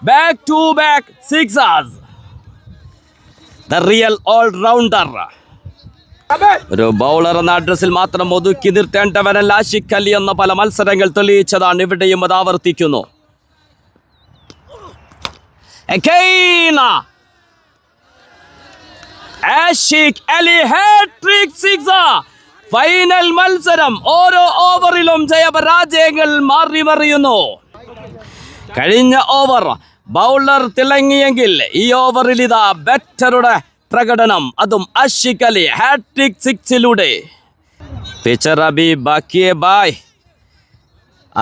back-to-back sixers. The real all-rounder. ഒരു ബൗളർ എന്ന അഡ്രസ്സിൽ മാത്രം ഒതുക്കി നിർത്തേണ്ടവനല്ല ആഷിഖ് അലി എന്ന പല മത്സരങ്ങൾ തെളിയിച്ചതാണ്. ഇവിടെയും അത് ആവർത്തിക്കുന്നു. Ashiq Ali hattrick sixer. Final മത്സരം ഓരോ ഓവറിലും ജയപരാജയങ്ങൾ മാറി മറിയുന്നു. കഴിഞ്ഞ ഓവർ ബൗളർ തിളങ്ങിയെങ്കിൽ ഈ ഓവറിൽ ഇതാ ബാറ്ററുടെ പ്രകടനം, അതും ആഷിഖ് അലി ഹാട്രിക് സിക്സിലൂടെ. പിച്ചർ അബി ബാക്കിയെ ബായ്.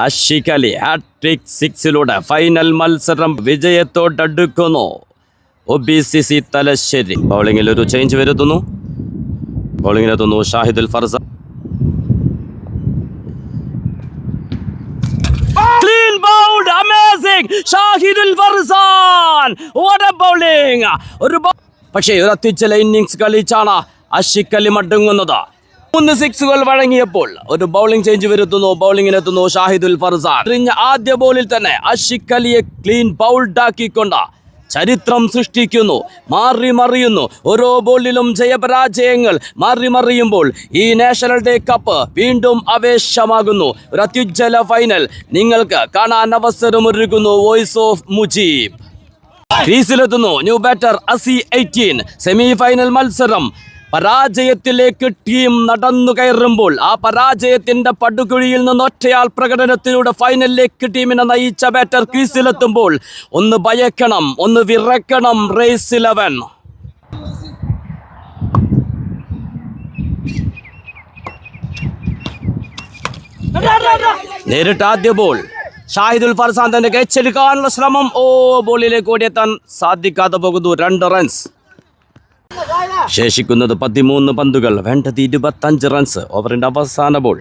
ആഷിഖ് അലി ഹാട്രിക് സിക്സിലൂടെ ഫൈനൽ മത്സരം വിജയത്തോടടുക്കുന്നു. OBCC തലശ്ശേരി ബൗളിങ്ങിൽ ഒരു ചേഞ്ച് വരുത്തുന്നു. ബൗളിങ്ങിനെത്തുന്നു Shahidul farsan. Clean bowled, amazing. Shahidul farsan, what a bowling. പക്ഷേ ഒരു അത്യുജ്വല ഇന്നിങ്സ് കളിച്ചാണ് ആഷിഖ് അലി മടങ്ങുന്നത്. 3 സിക്സുകൾ വഴങ്ങിയപ്പോൾ ഒരു ബൗളിംഗ് ചേഞ്ച് വരുത്തുന്നു. ബൗളിങ്ങിനെത്തുന്നു ഷാഹിദുൽ ഫർസാൻ. ആദ്യ ബോളിൽ തന്നെ ആഷിഖ് അലിയെ ക്ലീൻ ബൗൾഡാക്കിക്കൊണ്ട് ചരിത്രം സൃഷ്ടിക്കുന്നു. മാറി മറിയുന്നു. ഓരോ ബോളിലും ജയപരാജയങ്ങൾ മാറി മറിയുമ്പോൾ ഈ നാഷണൽ ഡേ കപ്പ് വീണ്ടും ആവേശമാകുന്നു. ഒരു അത്യുജ്വല ഫൈനൽ നിങ്ങൾക്ക് കാണാൻ അവസരമൊരുക്കുന്നു. വോയിസ് ഓഫ് മുജീബ് ക്രീസിലെത്തുന്നു new batter Asi 18. Semi final മത്സരം പരാജയത്തിലേക്ക് ടീം നടന്നു കയറുമ്പോൾ ആ പരാജയത്തിന്റെ പടുകുഴിയിൽ നിന്ന് ഒറ്റയാൾ പ്രകടനത്തിലൂടെ ഫൈനലിലേക്ക് ടീമിനെ നയിച്ച ബാറ്റർ ക്രീസിലെത്തുമ്പോൾ ഒന്ന് ഭയക്കണം, ഒന്ന് വിറക്കണം. റേസ് 11. നേരിട്ട് ആദ്യ ബോൾ. ഷാഹിദുൽ ഫർസാൻ തന്നെ കെച്ചെടുക്കാനുള്ള ശ്രമം. ബോളിലേക്ക് ഓടിയെത്താൻ സാധിക്കാതെ പോകുന്നു. 2 റൺസ്. ശേഷിക്കുന്നത് 13 പന്തുകൾ. വേണ്ടത് 25 റൺസ്. ഓവറിന്റെ അവസാന ball.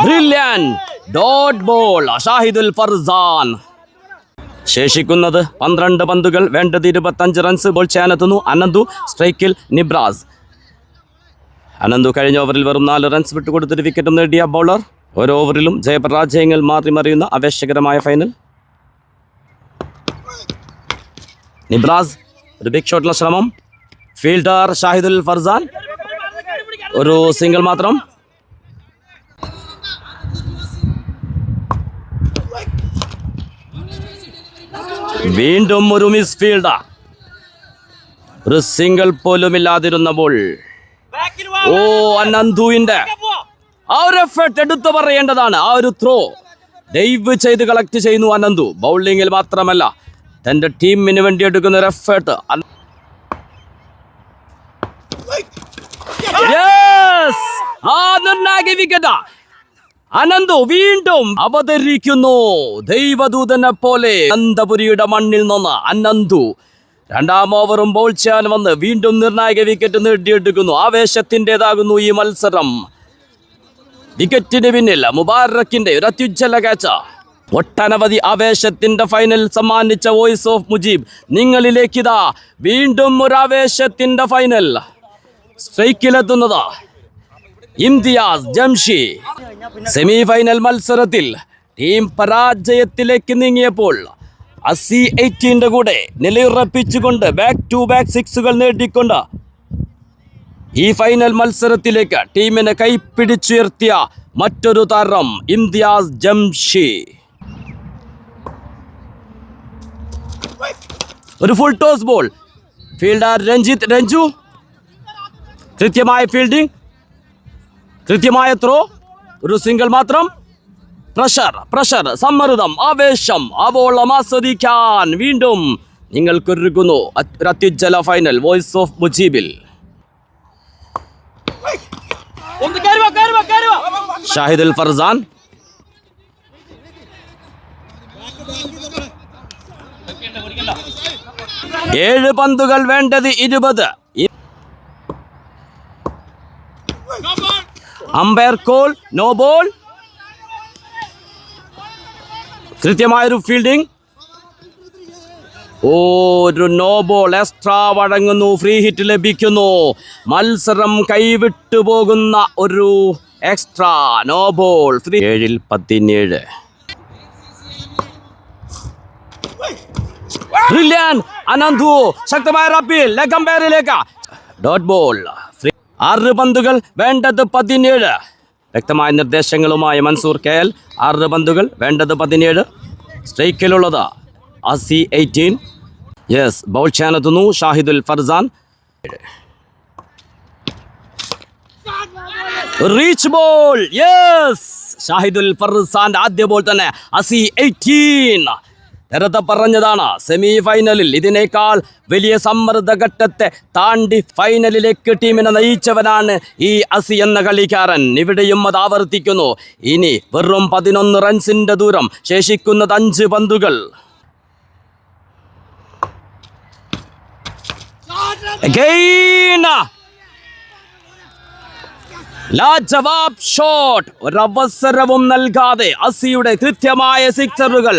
Brilliant dot ball Shahidul farsan. ശേഷിക്കുന്നത് 12 പന്തുകൾ. വേണ്ടത് 25 റൺസ്. ബോൾ ചെയ്യാനെത്തുന്നു അനന്തു. സ്ട്രൈക്കിൽ നിബ്രാസ്. അനന്തു കഴിഞ്ഞ ഓവറിൽ വെറും 4 റൺസ് വിട്ടുകൊടുത്തൊരു വിക്കറ്റും നേടിയ ബൗളർ. ഓരോ ഓവറിലും ജയപരാജയങ്ങൾ മാറി മറിയുന്ന ആവേശകരമായ ഫൈനൽ. നിബ്രാസ് ഒരു ബിഗ് ഷോട്ടിലെ ശ്രമം. ഫീൽഡർ ഷാഹിദുൽ ഫർസാൻ. ഒരു സിംഗിൾ മാത്രം. വീണ്ടും ഒരു മിസ് ഫീൽഡർ. ഒരു സിംഗിൾ പോലും ഇല്ലാതിരുന്ന ബോൾ. അനന്തുവിന്റെ ആ ഒരു എഫർട്ട് എടുത്തു പറയേണ്ടതാണ്. ആ ഒരു ത്രോ ദയവ് ചെയ്ത് കളക്ട് ചെയ്യുന്നു അനന്തു. ബൗളിങ്ങിൽ മാത്രമല്ല തന്റെ ടീമിന് വേണ്ടി എടുക്കുന്ന ഒരു എഫേർട്ട്. നിർണായക വിക്കറ്റ്. അനന്തു വീണ്ടും അവതരിക്കുന്നു ദൈവദൂതനെ പോലെ. അനന്തപുരിയുടെ മണ്ണിൽ നിന്ന് അനന്തു 2ാം ഓവറും ബോൾ ചെയ്യാൻ വന്ന് വീണ്ടും നിർണായക വിക്കറ്റ് നേടിയെടുക്കുന്നു. ആവേശത്തിൻ്റെതാകുന്നു ഈ മത്സരം. വിക്കറ്റിന് പിന്നിൽ മുബാറക്കിന്റെ ഒരു അത്യുജ്വല ക്യാച്ച്. ഒട്ടനവധി ആവേശത്തിന്റെ ഫൈനൽ സമ്മാനിച്ച വോയിസ് ഓഫ് മുജീബ് നിങ്ങളിലേക്ക് ഇതാ വീണ്ടും ഒരു ആവേശത്തിന്റെ ഫൈനൽ. സ്ട്രൈക്കിലെത്തുന്നത് ഇംതിയാസ് ജംഷി. സെമി ഫൈനൽ മത്സരത്തിൽ ടീം പരാജയത്തിലേക്ക് നീങ്ങിയപ്പോൾ അസി 18 കൂടെ നിലയുറപ്പിച്ചുകൊണ്ട് ബാക്ക്-ടു-ബാക്ക് സിക്സുകൾ നേടിക്കൊണ്ട് ഈ ഫൈനൽ മത്സരത്തിലേക്ക് ടീമിനെ കൈപ്പിടിച്ചുയർത്തിയ മറ്റൊരു താരം ഇംതിയാസ് ജംഷി. ഒരു full toss ball. Fielder Ranju. കൃത്യമായ ഫീൽഡിംഗ്, കൃത്യമായ ത്രോ. ഒരു സിംഗിൾ മാത്രം. പ്രഷർ, സമ്മർദ്ദം, ആവേശം, ആവോളം ആസ്വദിക്കാൻ വീണ്ടും നിങ്ങൾക്കൊരുക്കുന്നു ഒരു അത്യുജ്വല ഫൈനൽ. വോയിസ് ഓഫ് മുജീബിൽ ഷാഹിദുൽ ഫർസാൻ. ഏഴ് പന്തുകൾ വേണ്ടത് 20. Umpire call no ball. കൃത്യമായൊരു ഫീൽഡിംഗ്. ഒരു നോ ബോൾ എക്സ്ട്രാ വഴങ്ങുന്നു. ഫ്രീ ഹിറ്റ് ലഭിക്കുന്നു. മത്സരം കൈവിട്ടു പോകുന്ന ഒരു extra no ball free 7-17. Brilliant Ananthu ശക്തമായ റപ്പിൽ ലെഗംപേറിലേക്ക് ഡോട്ട് ബോൾ ഫ്രീ 6 പന്തുകൾ വേണ്ടത് 17. വ്യക്തമായ നിർദ്ദേശങ്ങളുമായി മൻസൂർ KL. 6 പന്തുകൾ വേണ്ടത് 17. സ്ട്രൈക്കിലുള്ളത് അസി 18. യെസ് ബൗൾ ചെയ്യാനെത്തുന്നു Shahidul Farzan. Reach ball yes Shahidul ഫർസാന്റെ ആദ്യ ബോൾ തന്നെ അസി 18. നേരത്തെ പറഞ്ഞതാണ് സെമി ഫൈനലിൽ ഇതിനേക്കാൾ വലിയ സമ്മർദ്ദ ഘട്ടത്തെ താണ്ടി ഫൈനലിലേക്ക് ടീമിനെ നയിച്ചവനാണ് ഈ അസി എന്ന കളിക്കാരൻ. ഇവിടെയും അത് ആവർത്തിക്കുന്നു. ഇനി വെറും 11 റൺസിന്റെ ദൂരം, ശേഷിക്കുന്നത് 5 പന്തുകൾ. Again. ലാജവാബ് ഷോട്ട്. ഒരവസരവും നൽകാതെ അസിയുടെ കൃത്യമായ സിക്സറുകൾ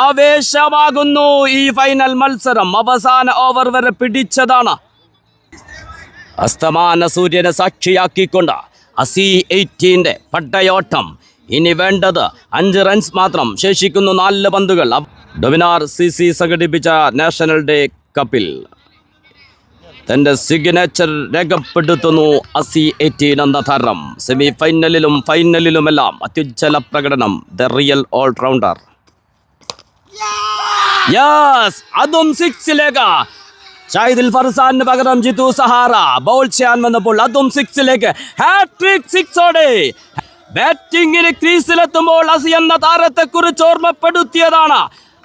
ആവേശമാകുന്നു ഈ ഫൈനൽ മത്സരം. അവസാന ഓവർ വരെ പിടിച്ചതാണ്. അസ്തമാന സൂര്യനെ സാക്ഷിയാക്കിക്കൊണ്ട് അസി 18 പട്ടയോട്ടം. ഇനി വേണ്ടത് 5 റൺസ് മാത്രം, ശേഷിക്കുന്നു 4 പന്തുകൾ. ഡൊമിനാർ CC സംഘടിപ്പിച്ച നാഷണൽ ഡേ കപ്പിൽ തൻ്റെ സിഗ്നേച്ചർ രേഖപ്പെടുത്തുന്നു അസി 18 എന്ന താരം. സെമി ഫൈനലിലും ഫൈനലിലുമെല്ലാം അത്യുജ്വല പ്രകടനം. The real allrounder. യെസ് അതും 6ലേക്ക്. ഷാഹിദുൽ ഫർസാന് പകരം ജിത്തു സഹാറ ബൗൾ ചെയ്യാൻ വന്നപ്പോൾ അതും 6ലേക്ക്. ഹാട്രിക് 6ഓടെ ബാറ്റിംഗിന് ക്രീസിലെത്തുമ്പോൾ അസി എന്ന താരത്തെക്കുറിച്ച് ഓർമ്മപ്പെടുത്തിയതാണ്.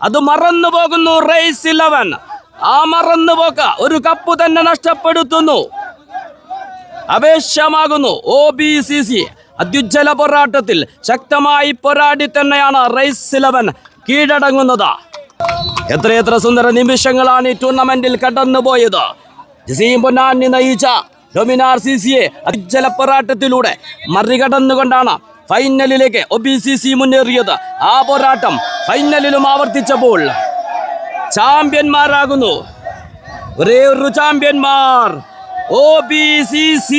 അത് മറന്നു പോകുന്നു റൈസ് 11. ആ മറന്നുപോക്ക ഒരു കപ്പ് തന്നെ നഷ്ടപ്പെടുത്തുന്നു. അപേക്ഷമാകുന്നു OBCC. അത്യുജ്വല പോരാട്ടത്തിൽ ശക്തമായി പോരാടി തന്നെയാണ് റൈസ് 11 കീഴടങ്ങുന്നത്. എത്രയെത്ര സുന്ദര നിമിഷങ്ങളാണ് ഈ ടൂർണമെന്റിൽ കടന്നുപോയത്. ജസീം പൊന്നാനി നയിച്ച ഡൊമിനാർ CCയെ അത്യുജ്വല പോരാട്ടത്തിലൂടെ മറികടന്നുകൊണ്ടാണ് ഫൈനലിലേക്ക് OBCC മുന്നേറിയത്. ആ പോരാട്ടം ഫൈനലിലും ആവർത്തിച്ചപ്പോൾ ചാമ്പ്യന്മാരാകുന്നു. ഒരേ ഒരു ചാമ്പ്യന്മാർ OBCC.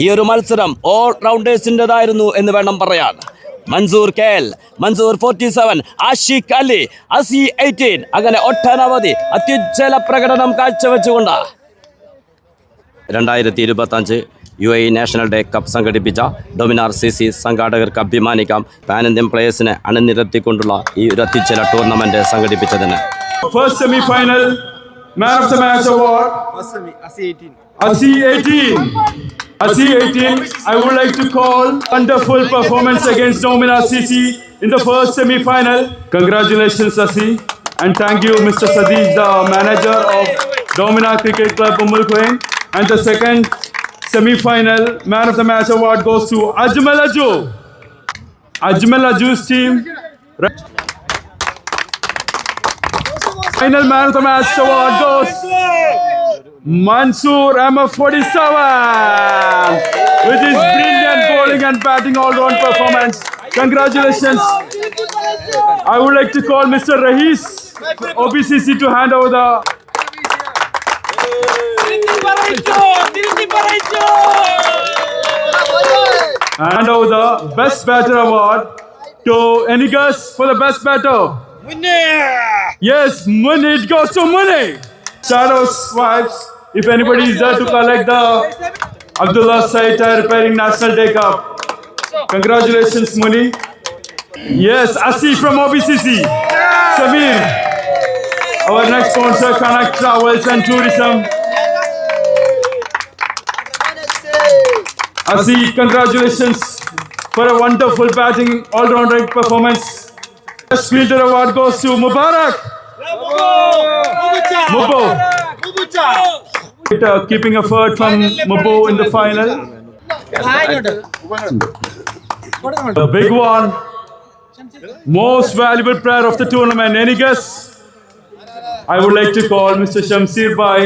ഈ ഒരു മത്സരം ഓൾ റൗണ്ടേഴ്സിൻ്റെതായിരുന്നു എന്ന് വേണം പറയാൻ. മൻസൂർ KL, മൻസൂർ 47, ആഷിഖ് അലി, അസി 18, അങ്ങനെ ഒട്ടനവധി അത്യുജ്വല പ്രകടനം കാഴ്ചവെച്ചുകൊണ്ട് 2025 UAE നാഷണൽ ഡേ കപ്പ് സംഘടിപ്പിച്ച ഡൊമിനാർ CC സംഘാടകർക്ക് അഭിമാനിക്കാം. പാൻ ഇന്ത്യൻ പ്ലേയേഴ്സിനെ അണിനിരത്തിക്കൊണ്ടുള്ള ഈ ഒരു അത്യുജ്വല tournament സംഘടിപ്പിച്ചതിന്. First semi-final, Man of the Match award. Asi 18. Asi 18. I would like to call wonderful performance against Dominar CC in the first semi-final. Congratulations, Asi, and thank you, Mr. Sadiq, the manager of Dominar Cricket Club, Umm Quain. And the second semi-final Man of the Match award goes to Ajmal Aju. Ajmal Aju's team. Final Man of the Match award goes Mansoor M47, which is brilliant bowling and batting all-round performance. Congratulations. I would like to call Mr. Rahis, OBCC, to hand over the best batter award to Enigas for the best batter. Yes, Munni, it goes to Munni. Shadows wives, if anybody is there to collect the Abdullah Said Tire Repairing National Day Cup. Congratulations, Munni. Yes, Asi from OBCC. Samir, our next sponsor, Kanak Travels and Tourism. Asi, congratulations for a wonderful batting all-round performance. Best fielder award goes to Mubarak. Mubo. Keeping effort from Mubo in the final. The big one. Most valuable player of the tournament. Any guess? I would like to call Mr. Shamsir Bhai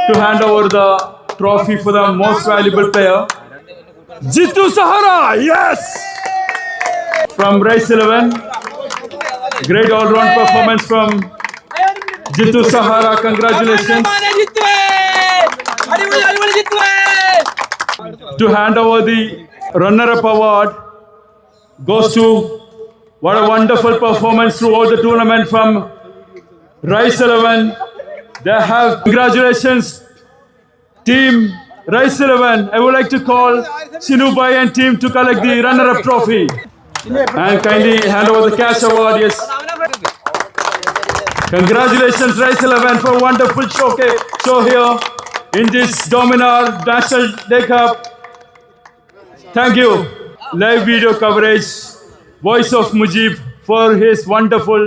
to hand over the trophy for the most valuable player. Jittu Sahara, yes! From Rice 11. Great all-round performance from Jittu Sahara. Congratulations. To hand over the runner-up award goes to what a wonderful performance throughout the tournament from Rice 11. They have congratulations, team Rice 11. I would like to call Sinubai and team to collect the runner-up trophy and kindly hand over the cash award. Yes. Congratulations, Rice 11, for a wonderful show here in this Dominar National Day Cup. Thank you. Live video coverage, Voice of Mujib, for his wonderful,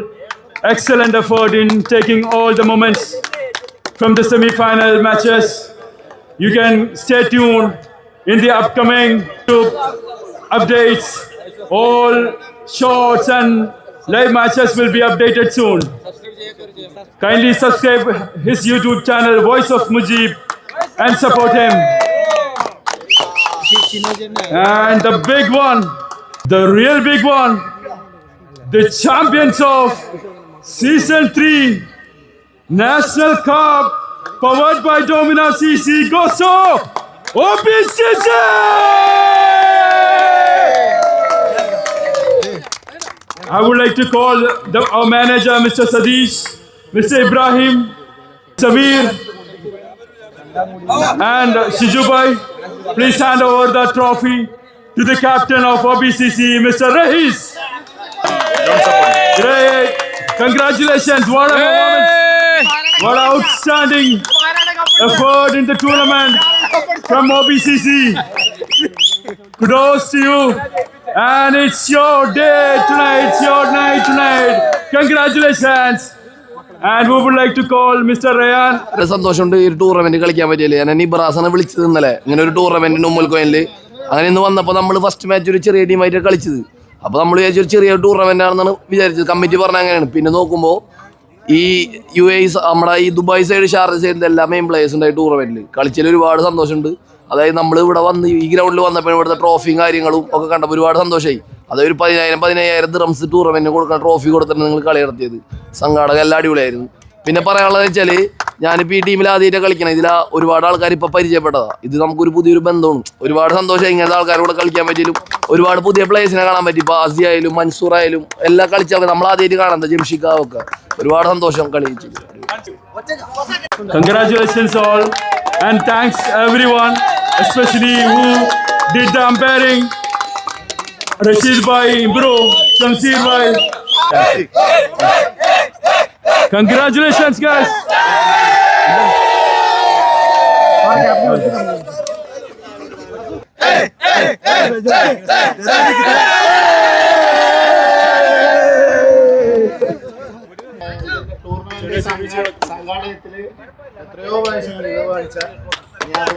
excellent effort in taking all the moments from the semi-final matches. You can stay tuned in the upcoming YouTube updates. All shorts and live matches will be updated soon. Kindly subscribe his YouTube channel, Voice of Mujib, and support him. And the big one, the real big one, the champions of Season 3 National Cup, powered by Dominar CC, goes to OBCC! I would like to call our manager, Mr. Sadish, Mr. Ibrahim, Samir, and Shijubai. Please hand over the trophy to the captain of OBCC, Mr. Rahis. Great. Congratulations. What a performance. What an outstanding effort in the tournament from OBCC. Kudos to you. And it's your day tonight. It's your night tonight. Congratulations. And we would like to call Mr. Rayan. സന്തോഷമുണ്ട് ഈ tournament കളിക്കാൻ പറ്റിയില്ല. ഞാൻ ഇബ്രാസിനെ വിളിച്ചത് ഇന്നലെ ഇങ്ങനെ ഒരു ടൂർണമെന്റിന് ഉമ്മൽ കോയിനിൽ. അങ്ങനെ ഇന്ന് വന്നപ്പോൾ നമ്മൾ ഫസ്റ്റ് മാച്ച് ഒരു ചെറിയ ടീമായിട്ട് കളിച്ചത്. അപ്പോൾ നമ്മൾ വിചാരിച്ചു ഒരു ചെറിയ ടൂർണമെന്റ് ആണെന്നാണ് വിചാരിച്ചത്. കമ്മിറ്റി പറഞ്ഞ അങ്ങനെയാണ്. പിന്നെ നോക്കുമ്പോൾ ഈ UAE നമ്മുടെ ഈ ദുബായ് സൈഡ് ഷാർജ സൈഡിൽ എല്ലാ മെയിൻ പ്ലേയേഴ്സ് ഉണ്ടായി ടൂർണമെന്റിൽ കളിച്ചതിൽ ഒരുപാട് സന്തോഷമുണ്ട്. അതായത് നമ്മൾ ഇവിടെ വന്ന് ഈ ഗ്രൗണ്ടിൽ വന്നപ്പോൾ ഇവിടുത്തെ ട്രോഫിയും കാര്യങ്ങളും ഒക്കെ കണ്ടപ്പോൾ ഒരുപാട് സന്തോഷമായി. അതായത് ഒരു 10,000 ദിറംസ് ടൂർണമെന്റിന് കൊടുക്കുന്ന ട്രോഫി കൊടുത്തിട്ട് നിങ്ങൾ കളി നടത്തിയത് സംഘാടക എല്ലാം അടിപൊളിയായിരുന്നു. പിന്നെ പറയാനുള്ളത് വെച്ചാൽ ഞാനിപ്പോൾ ഈ ടീമിൽ ആദ്യമായിട്ട് കളിക്കണം. ഇതിൽ ഒരുപാട് ആൾക്കാർ ഇപ്പോൾ പരിചയപ്പെട്ടതാണ്. ഇത് നമുക്കൊരു പുതിയൊരു ബന്ധമാണ്. ഒരുപാട് സന്തോഷം ഇങ്ങനത്തെ ആൾക്കാരോട് കളിക്കാൻ പറ്റിയാലും ഒരുപാട് പുതിയ പ്ലേയേഴ്സിനെ കാണാൻ പറ്റി. ഇപ്പോൾ ആസി ആയാലും മൻസൂർ ആയാലും എല്ലാം കളിച്ച ആൾക്കാർ നമ്മൾ ആദ്യമായിട്ട് കാണാൻ ജംഷിക്കാവൊക്കെ ഒരുപാട് സന്തോഷം കളിച്ചു. Congratulations all and thanks everyone, especially who did the umpiring. Rashid bhai, bro, Shamsir bhai. Congratulations guys. സംഘാടനത്തില് എത്രയോ പ്രാവശ്യങ്ങൾ കാണിച്ച ഞാൻ